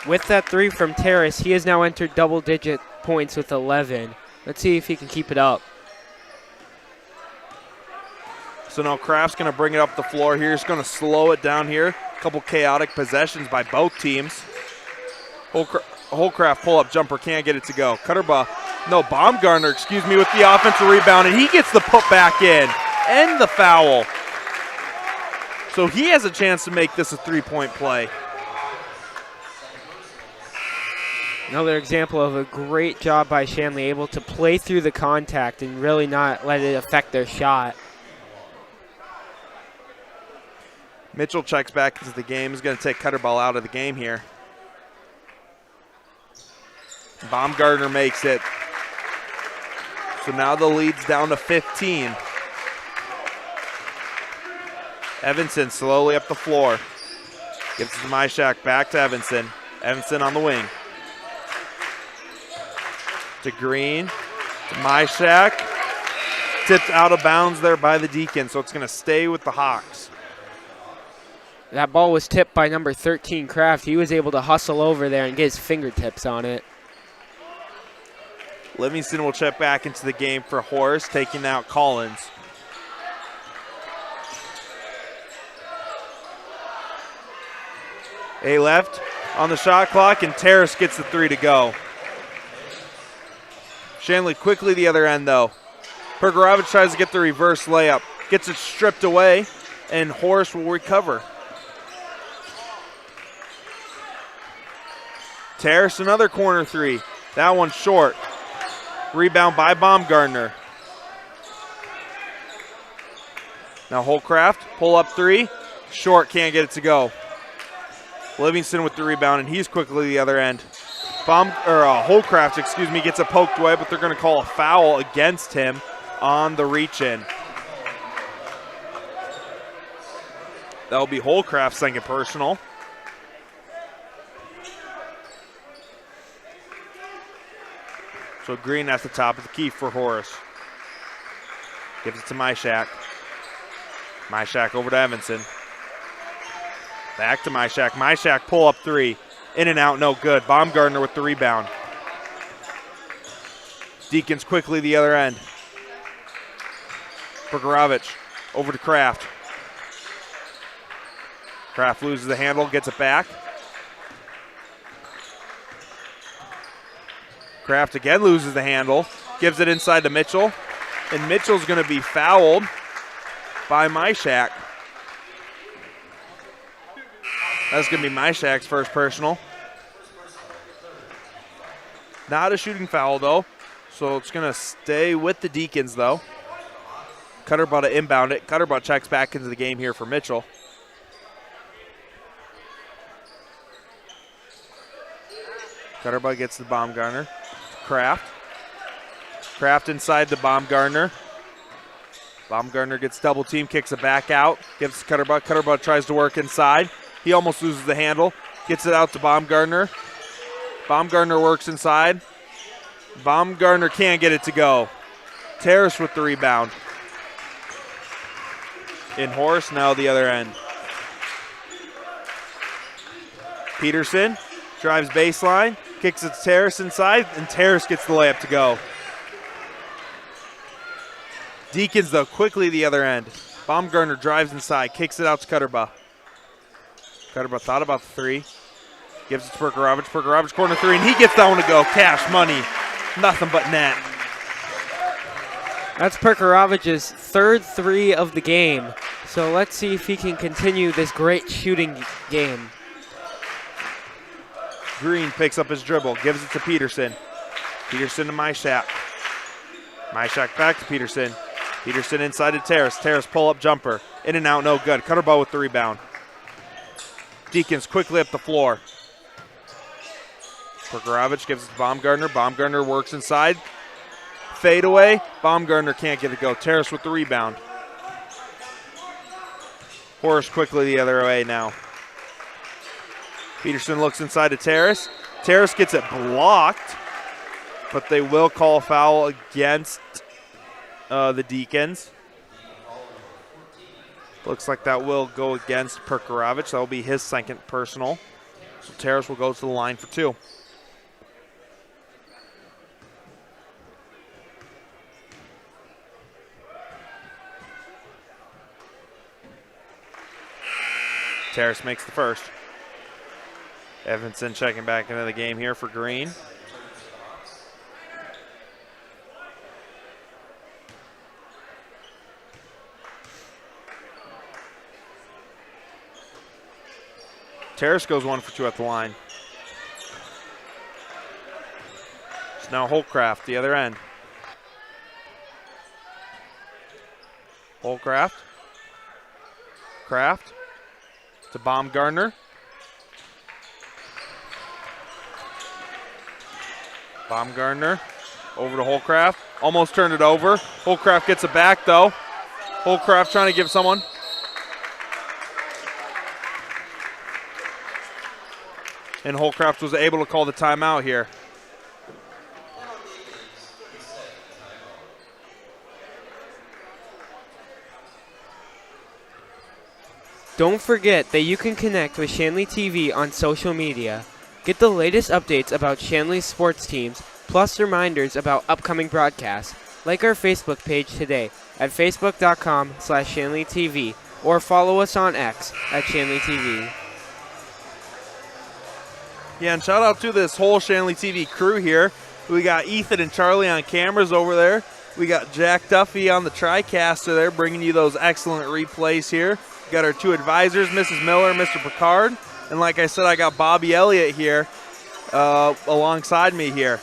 With that 3 from Terrace, he has now entered double-digit points with 11. Let's see if he can keep it up. So now Kraft's going to bring it up the floor here. He's going to slow it down here. A couple chaotic possessions by both teams. Holcraft pull-up jumper, can't get it to go. Baumgartner, with the offensive rebound, and he gets the put back in and the foul. So he has a chance to make this a three-point play. Another example of a great job by Shanley, able to play through the contact and really not let it affect their shot. Mitchell checks back into the game. He's going to take Cutterball out of the game here. Baumgartner makes it. So now the lead's down to 15. Evanson slowly up the floor. Gives it to Myshak, back to Evanson. Evanson on the wing. To Green, to Myshak. Tipped out of bounds there by the Deacons, so it's going to stay with the Hawks. That ball was tipped by number 13, Kraft. He was able to hustle over there and get his fingertips on it. Livingston will check back into the game for Horace, taking out Collins. A left on the shot clock, and Terrace gets the 3 to go. Shanley quickly the other end, though. Pergorovich tries to get the reverse layup. Gets it stripped away, and Horace will recover. Terrace, another corner 3. That one's short. Rebound by Baumgartner. Now Holcraft, pull up 3. Short, can't get it to go. Livingston with the rebound, and he's quickly the other end. Holcraft, gets it poked away, but they're going to call a foul against him on the reach-in. That'll be Holcraft's second personal. So Green at the top of the key for Horace. Gives it to Myshak. Myshak over to Evanson. Back to Myshak. Myshak pull up 3. In and out, no good. Baumgartner with the rebound. Deacons quickly the other end. Pergorovich over to Kraft. Kraft loses the handle, gets it back. Kraft again loses the handle, gives it inside to Mitchell, and Mitchell's going to be fouled by Myshak. That's going to be Myshak's first personal. Not a shooting foul, though, so it's going to stay with the Deacons, though. Cutterbutt to inbound it. Cutterbutt checks back into the game here for Mitchell. Cutterbutt gets the Baumgartner. Kraft. Kraft inside the Baumgartner. Baumgartner gets double team, kicks it back out, gives Cutterbutt. Cutterbutt tries to work inside. He almost loses the handle. Gets it out to Baumgartner. Baumgartner works inside. Baumgartner can't get it to go. Terrace with the rebound. In Horace now the other end. Peterson drives baseline, kicks it to Terrace inside, and Terrace gets the layup to go. Deacons, though, quickly the other end. Baumgartner drives inside, kicks it out to Cutterbutt. Cutterbutt thought about the 3. Gives it to Pergorovich. Pergorovich corner 3, and he gets that one to go. Cash money. Nothing but net. That's Pergorovich's third 3 of the game. So let's see if he can continue this great shooting game. Green picks up his dribble, gives it to Peterson. Peterson to Myshak. Myshak back to Peterson. Peterson inside to Terrace. Terrace pull-up jumper. In and out, no good. Cutterbutt with the rebound. Deacons quickly up the floor. Pergorovich gives it to Baumgartner. Baumgartner works inside. Fade away. Baumgartner can't get it go. Terrace with the rebound. Horace quickly the other way now. Peterson looks inside to Terrace. Terrace gets it blocked, but they will call a foul against the Deacons. Looks like that will go against Pergorovich. That will be his second personal. So Terrace will go to the line for 2. Terrace makes the first. Evanson checking back into the game here for Green. Terrace goes 1 for 2 at the line. It's now Holcraft, the other end. Holcraft. Kraft to Baumgartner. Baumgartner over to Holcraft. Almost turned it over. Holcraft gets it back though. Holcraft trying to give someone. And Holcraft was able to call the timeout here. Don't forget that you can connect with Shanley TV on social media. Get the latest updates about Shanley's sports teams, plus reminders about upcoming broadcasts. Like our Facebook page today at facebook.com/ShanleyTV or follow us on X at Shanley TV. Yeah, and shout out to this whole Shanley TV crew here. We got Ethan and Charlie on cameras over there. We got Jack Duffy on the TriCaster there, bringing you those excellent replays here. We got our 2 advisors, Mrs. Miller, Mr. Picard. And like I said, I got Bobby Elliott here alongside me here.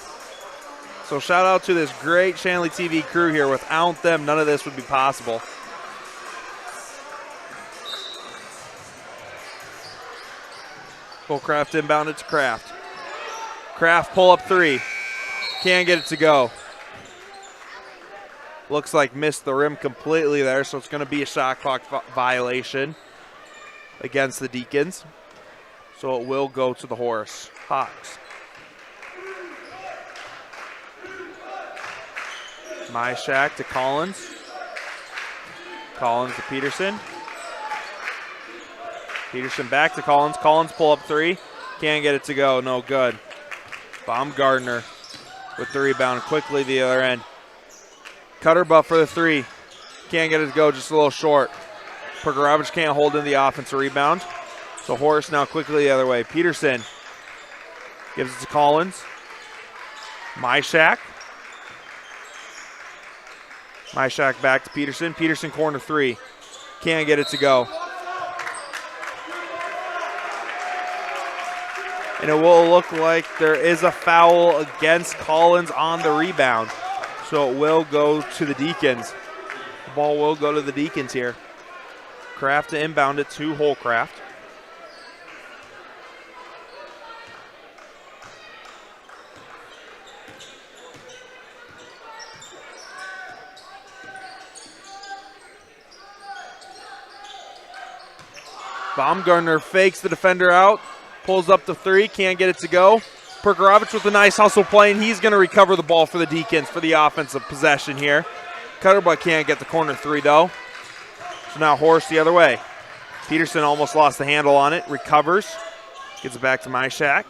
So shout out to this great Shanley TV crew here. Without them, none of this would be possible. Holcraft inbounded to Kraft. Kraft pull up 3. Can't get it to go. Looks like missed the rim completely there, so it's going to be a shot clock violation against the Deacons. So it will go to the Horace Hawks. Myshak to Collins. Collins to Peterson. Peterson back to Collins. Collins pull up 3. Can't get it to go. No good. Baumgartner with the rebound quickly the other end. Cutterbuff for the 3. Can't get it to go. Just a little short. Pergorovich can't hold in the offensive rebound. So Horace now quickly the other way. Peterson gives it to Collins. Myshak. Myshak back to Peterson. Peterson corner 3. Can't get it to go. And it will look like there is a foul against Collins on the rebound. So it will go to the Deacons. The ball will go to the Deacons here. Kraft to inbound it to Holcraft. Baumgartner fakes the defender out. Pulls up the 3, can't get it to go. Pergorovich with a nice hustle play, and he's going to recover the ball for the Deacons for the offensive possession here. Cutterbuck can't get the corner 3, though. So now Horace the other way. Peterson almost lost the handle on it, recovers. Gets it back to Myshak.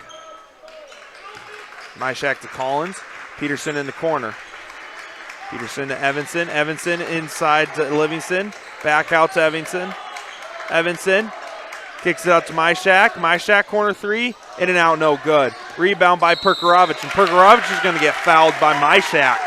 Myshak to Collins. Peterson in the corner. Peterson to Evanson. Evanson inside to Livingston. Back out to Evanson. Evanson. Kicks it out to Myshak. Myshak corner 3. In and out, no good. Rebound by Pergorovich. And Pergorovich is going to get fouled by Myshak.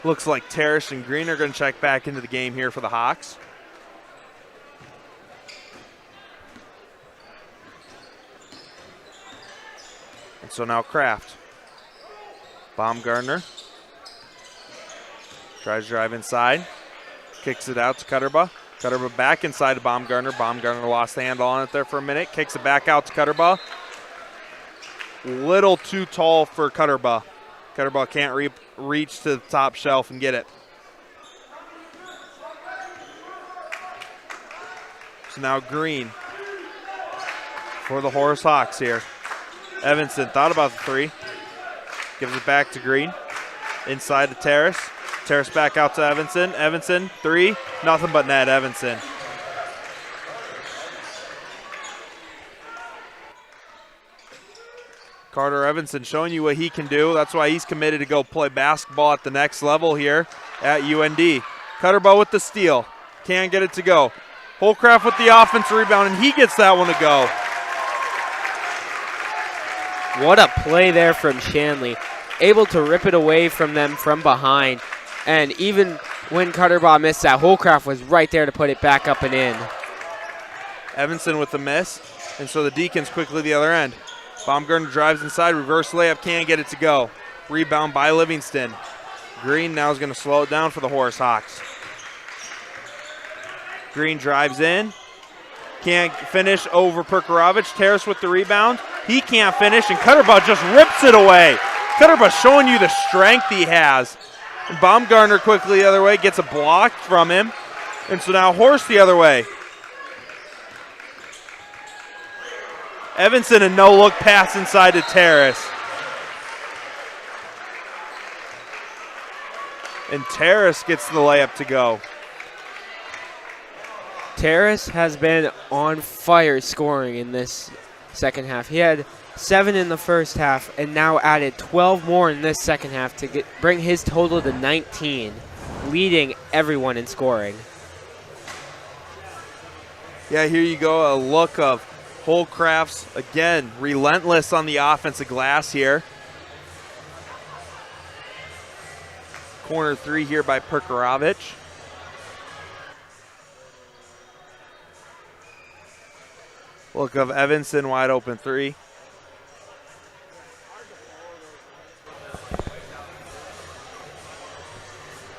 Looks like Terrace and Green are going to check back into the game here for the Hawks. And so now Kraft. Baumgartner. Tries to drive inside. Kicks it out to Cutterba. Cutterba back inside to Baumgartner. Baumgartner lost the handle on it there for a minute. Kicks it back out to Cutterba. Little too tall for Cutterba. Cutterba can't reach to the top shelf and get it. So now Green for the Horace Hawks here. Evanson thought about the 3. Gives it back to Green. Inside to Terrace. Terrace back out to Evanson. Evanson, three. Nothing but net, Evanson. Carter Evanson showing you what he can do. That's why he's committed to go play basketball at the next level here at UND. Cutterbo with the steal. Can't get it to go. Holcraft with the offensive rebound, and he gets that one to go. What a play there from Shanley. Able to rip it away from them from behind. And even when Cutterbaugh missed that, Holcraft was right there to put it back up and in. Evanson with the miss, and so the Deacons quickly the other end. Baumgartner drives inside, reverse layup, can't get it to go. Rebound by Livingston. Green now is going to slow it down for the Horace Hawks. Green drives in, can't finish over Perkarovich. Terrace with the rebound. He can't finish, and Cutterbaugh just rips it away. Cutterbaugh showing you the strength he has. And Baumgartner quickly the other way, gets a block from him. And so now Horace the other way. Evanson, a no-look pass inside to Terrace. And Terrace gets the layup to go. Terrace has been on fire scoring in this second half. He had 7 in the first half and now added 12 more in this second half to bring his total to 19, leading everyone in scoring. Yeah, here you go, a look of Holcraft's, again, relentless on the offensive glass here. Corner three here by Perkarovich. Look of Evanson, wide open three.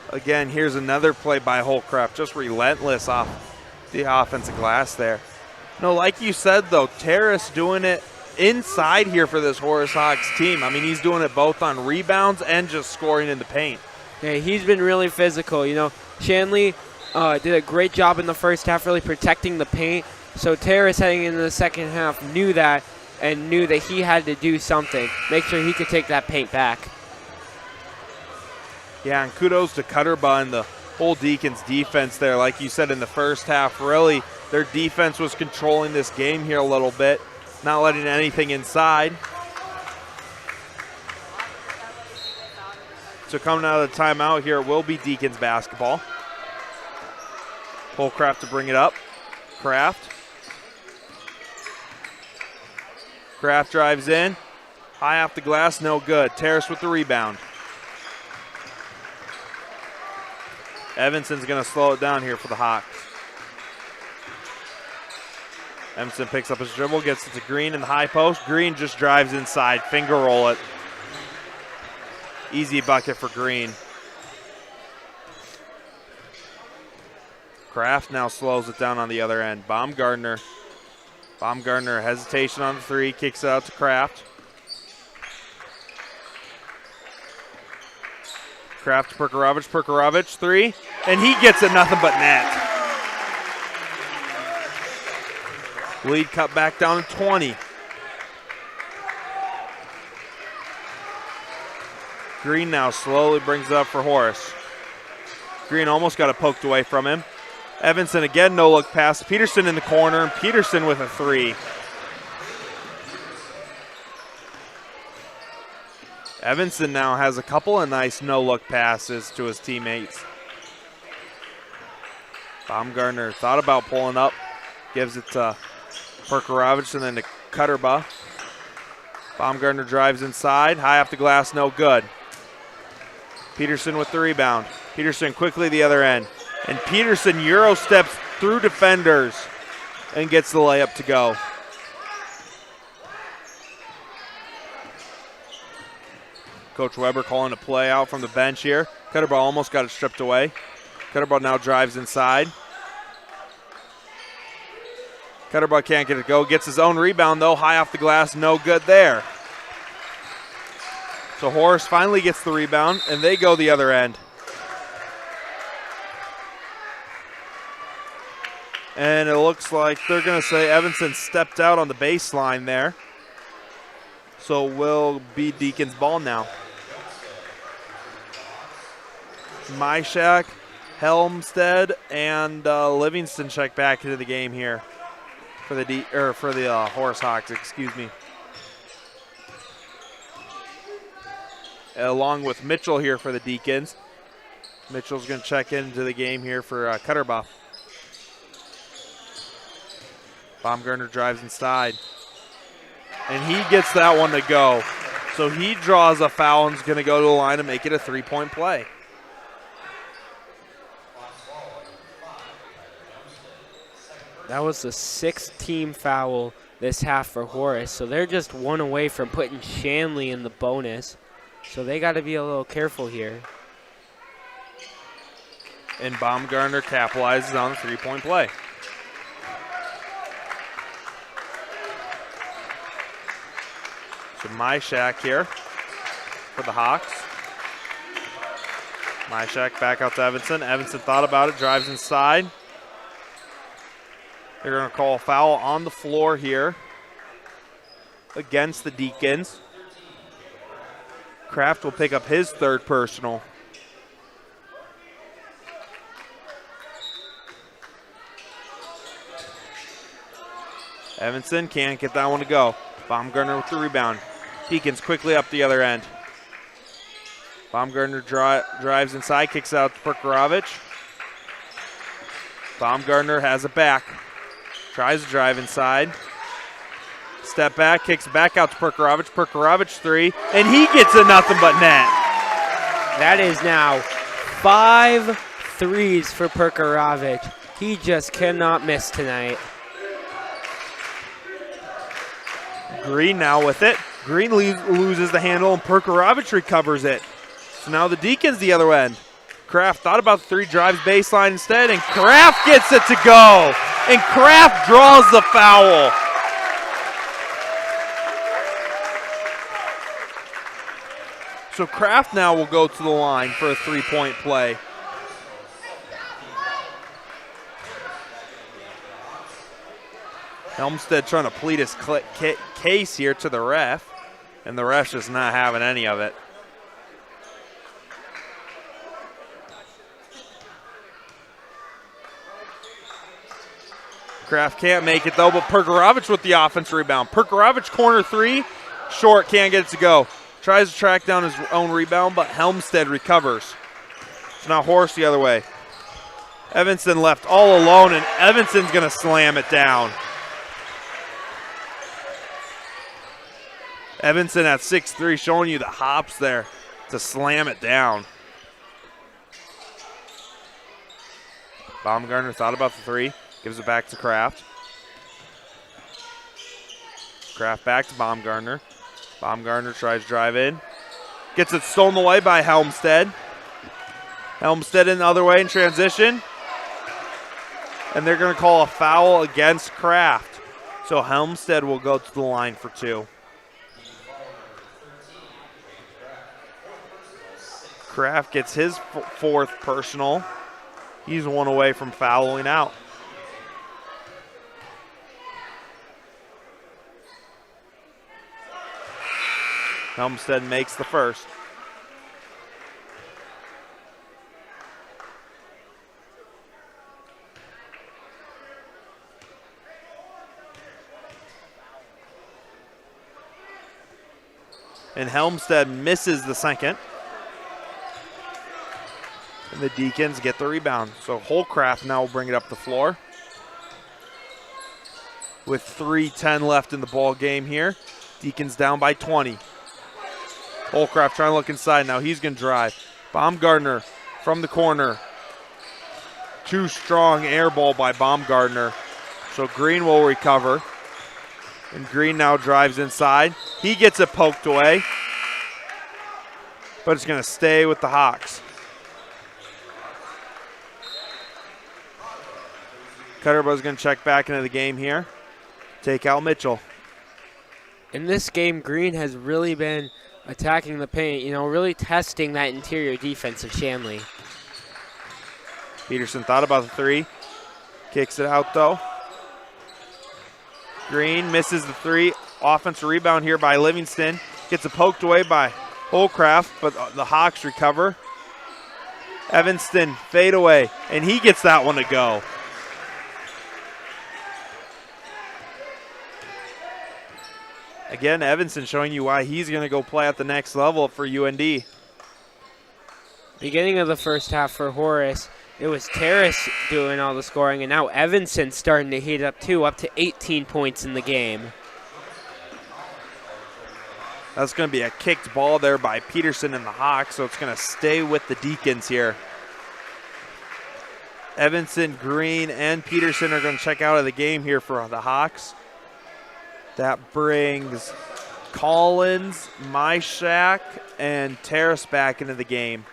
Again, here's another play by Holcraft, just relentless off the offensive glass there. No, like you said, though, Terrace doing it inside here for this Horace Hawks team. I mean, he's doing it both on rebounds and just scoring in the paint. Yeah, he's been really physical. You know, Shanley did a great job in the first half really protecting the paint. So Terrace heading into the second half knew that and knew that he had to do something, make sure he could take that paint back. Yeah, and kudos to Cutterbaugh and the whole Deacons defense there. Like you said in the first half, really, their defense was controlling this game here a little bit, not letting anything inside. So coming out of the timeout here, it will be Deacons basketball. Holcraft to bring it up. Kraft drives in. High off the glass, no good. Terrace with the rebound. Evanson's going to slow it down here for the Hawks. Evanson picks up his dribble, gets it to Green in the high post. Green just drives inside, finger roll it. Easy bucket for Green. Kraft now slows it down on the other end. Baumgartner hesitation on the three, kicks it out to Kraft. Kraft to Perkarovich, three, and he gets it nothing but net. Lead cut back down to 20. Green now slowly brings it up for Horace. Green almost got it poked away from him. Evanson again, no look pass. Peterson in the corner, and Peterson with a three. Evanson now has a couple of nice no-look passes to his teammates. Baumgartner thought about pulling up, gives it to Perkarovich and then to Cutterbaugh. Baumgartner drives inside, high off the glass, no good. Peterson with the rebound. Peterson quickly the other end. And Peterson Euro steps through defenders and gets the layup to go. Coach Weber calling a play out from the bench here. Cutterbaugh almost got it stripped away. Cutterbaugh now drives inside. Cutterbaugh can't get it to go. Gets his own rebound though. High off the glass, no good there. So Horace finally gets the rebound and they go the other end. And it looks like they're going to say Evanson stepped out on the baseline there. So will be Deacons ball now. Myshak, Helmstead, and Livingston check back into the game here for the Horace Hawks. Excuse me. Along with Mitchell here for the Deacons. Mitchell's going to check into the game here for Cutterbuff. Baumgartner drives inside. And he gets that one to go. So he draws a foul and is going to go to the line and make it a 3-point play. That was the 6th team foul this half for Horace. So they're just one away from putting Shanley in the bonus. So they got to be a little careful here. And Baumgartner capitalizes on the 3-point play. So Myshak here for the Hawks. Myshak back out to Evanson. Evanson thought about it, drives inside. They're going to call a foul on the floor here against the Deacons. Kraft will pick up his 3rd personal. Evanson can't get that one to go. Baumgartner with the rebound. Deacons quickly up the other end. Baumgartner drives inside, kicks out to Perkarovich. Baumgartner has it back. Tries to drive inside. Step back, kicks back out to Perkarovich. Perkarovich 3, and he gets a nothing but net. That is now 5 threes for Perkarovich. He just cannot miss tonight. Green now with it. Green loses the handle, and Perkarovich recovers it. So now the Deacons the other end. Kraft thought about the 3, drives baseline instead, and Kraft gets it to go. And Kraft draws the foul. So Kraft now will go to the line for a 3-point play. Helmstead trying to plead his case here to the ref, and the ref's just not having any of it. Kraft can't make it though, but Perkarovich with the offensive rebound. Perkarovich corner 3, short, can't get it to go. Tries to track down his own rebound, but Helmstead recovers. So now Horace the other way. Evanson left all alone, and Evanson's going to slam it down. Evanson at 6'3", showing you the hops there to slam it down. Baumgartner thought about the 3, gives it back to Kraft. Kraft back to Baumgartner. Baumgartner tries to drive in. Gets it stolen away by Helmstead. Helmstead in the other way in transition. And they're going to call a foul against Kraft. So Helmstead will go to the line for 2. Kraft gets his 4th personal. He's 1 away from fouling out. Helmstead makes the 1st. And Helmstead misses the 2nd. And the Deacons get the rebound. So Holcraft now will bring it up the floor. With 3:10 left in the ball game here. Deacons down by 20. Holcraft trying to look inside. Now he's going to drive. Baumgartner from the corner. Too strong air ball by Baumgartner. So Green will recover. And Green now drives inside. He gets it poked away. But it's going to stay with the Hawks. Cutterbuzz going to check back into the game here. Take out Mitchell. In this game, Green has really been attacking the paint, really testing that interior defense of Shanley. Peterson thought about the 3. Kicks it out, though. Green misses the 3. Offensive rebound here by Livingston. Gets it poked away by Holcraft, but the Hawks recover. Evanston fadeaway, and he gets that one to go. Again, Evanston showing you why he's going to go play at the next level for UND. Beginning of the first half for Horace, it was Terrace doing all the scoring, and now Evanston starting to heat up too, up to 18 points in the game. That's going to be a kicked ball there by Peterson and the Hawks, so it's going to stay with the Deacons here. Evanston, Green, and Peterson are going to check out of the game here for the Hawks. That brings Collins, Myshak, and Terrace back into the game.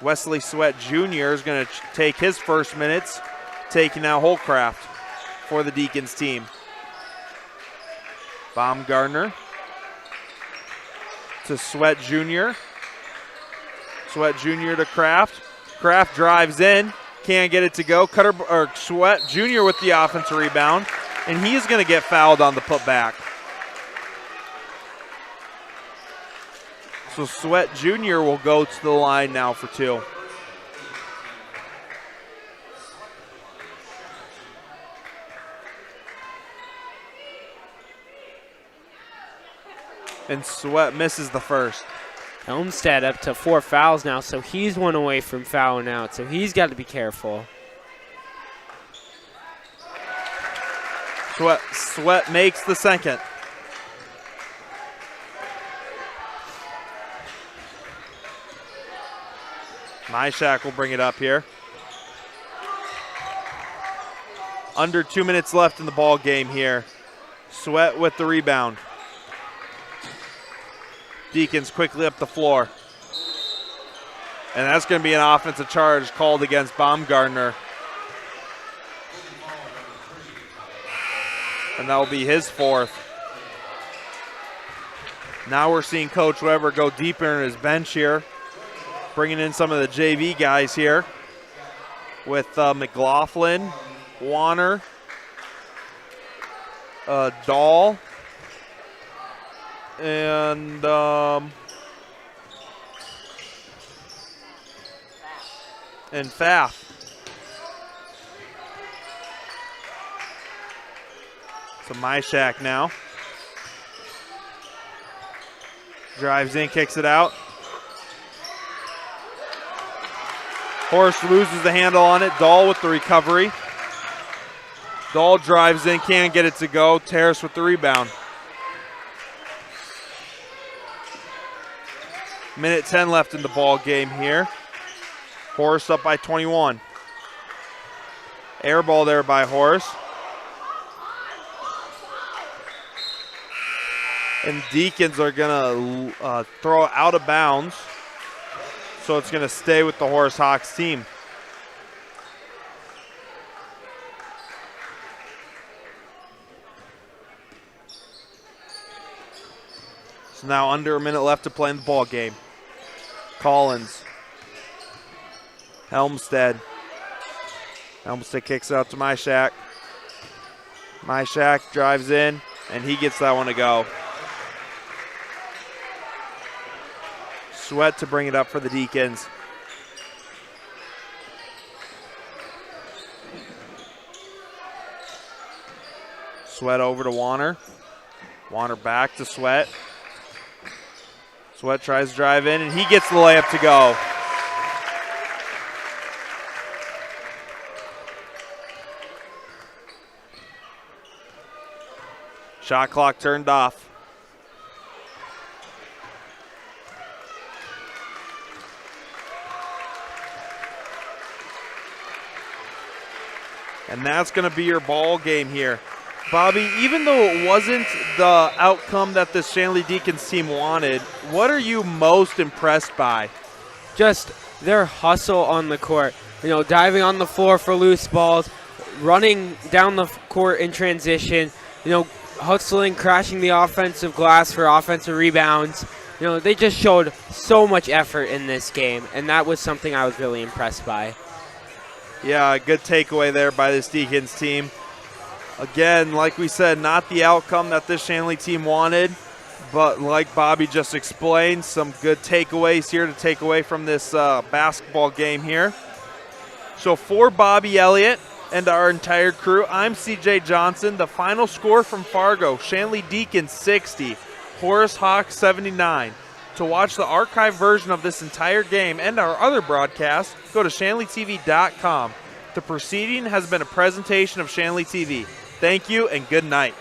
Wesley Sweat Jr. is going to take his first minutes, taking out Holcraft for the Deacons team. Baumgartner to Sweat Jr. Sweat Jr. to Kraft. Kraft drives in, can't get it to go. Sweat Jr. with the offensive rebound, and he's going to get fouled on the putback. So Sweat Jr. will go to the line now for two. And Sweat misses the first. Helmstead up to 4 fouls now, so he's one away from fouling out, so he's got to be careful. Sweat makes the second. Myshak will bring it up here. Under 2 minutes left in the ball game here. Sweat with the rebound. Deacons quickly up the floor. And that's going to be an offensive charge called against Baumgartner. And that will be his fourth. Now we're seeing Coach Weber go deeper in his bench here, bringing in some of the JV guys here with McLaughlin, Warner, Dahl, and Pfaff. So Myshak now drives in, kicks it out. Horace loses the handle on it. Dahl with the recovery. Dahl drives in, can't get it to go. Terrace with the rebound. Minute 10 left in the ball game here. Horace up by 21. Air ball there by Horace. And Deacons are going to throw it out of bounds. So it's going to stay with the Horace Hawks team. So now under a minute left to play in the ball game. Collins. Helmstead. Helmstead kicks it out to Myshak. Myshak drives in, and he gets that one to go. Sweat to bring it up for the Deacons. Sweat over to Warner. Warner back to Sweat. Sweat tries to drive in, and he gets the layup to go. Shot clock turned off. And that's going to be your ball game here. Bobby, even though it wasn't the outcome that the Shanley Deacons team wanted, what are you most impressed by? Just their hustle on the court. You know, diving on the floor for loose balls, running down the court in transition, you know, hustling, crashing the offensive glass for offensive rebounds. You know, they just showed so much effort in this game, and that was something I was really impressed by. Yeah, a good takeaway there by this Deacons team. Again, like we said, not the outcome that this Shanley team wanted, But like Bobby just explained, some good takeaways here to take away from this basketball game here. So for Bobby Elliott and our entire crew, I'm CJ Johnson. The final score from Fargo, Shanley Deacons 60, Horace Hawks 79. To watch the archived version of this entire game and our other broadcasts, go to shanleytv.com. The proceeding has been a presentation of Shanley TV. Thank you and good night.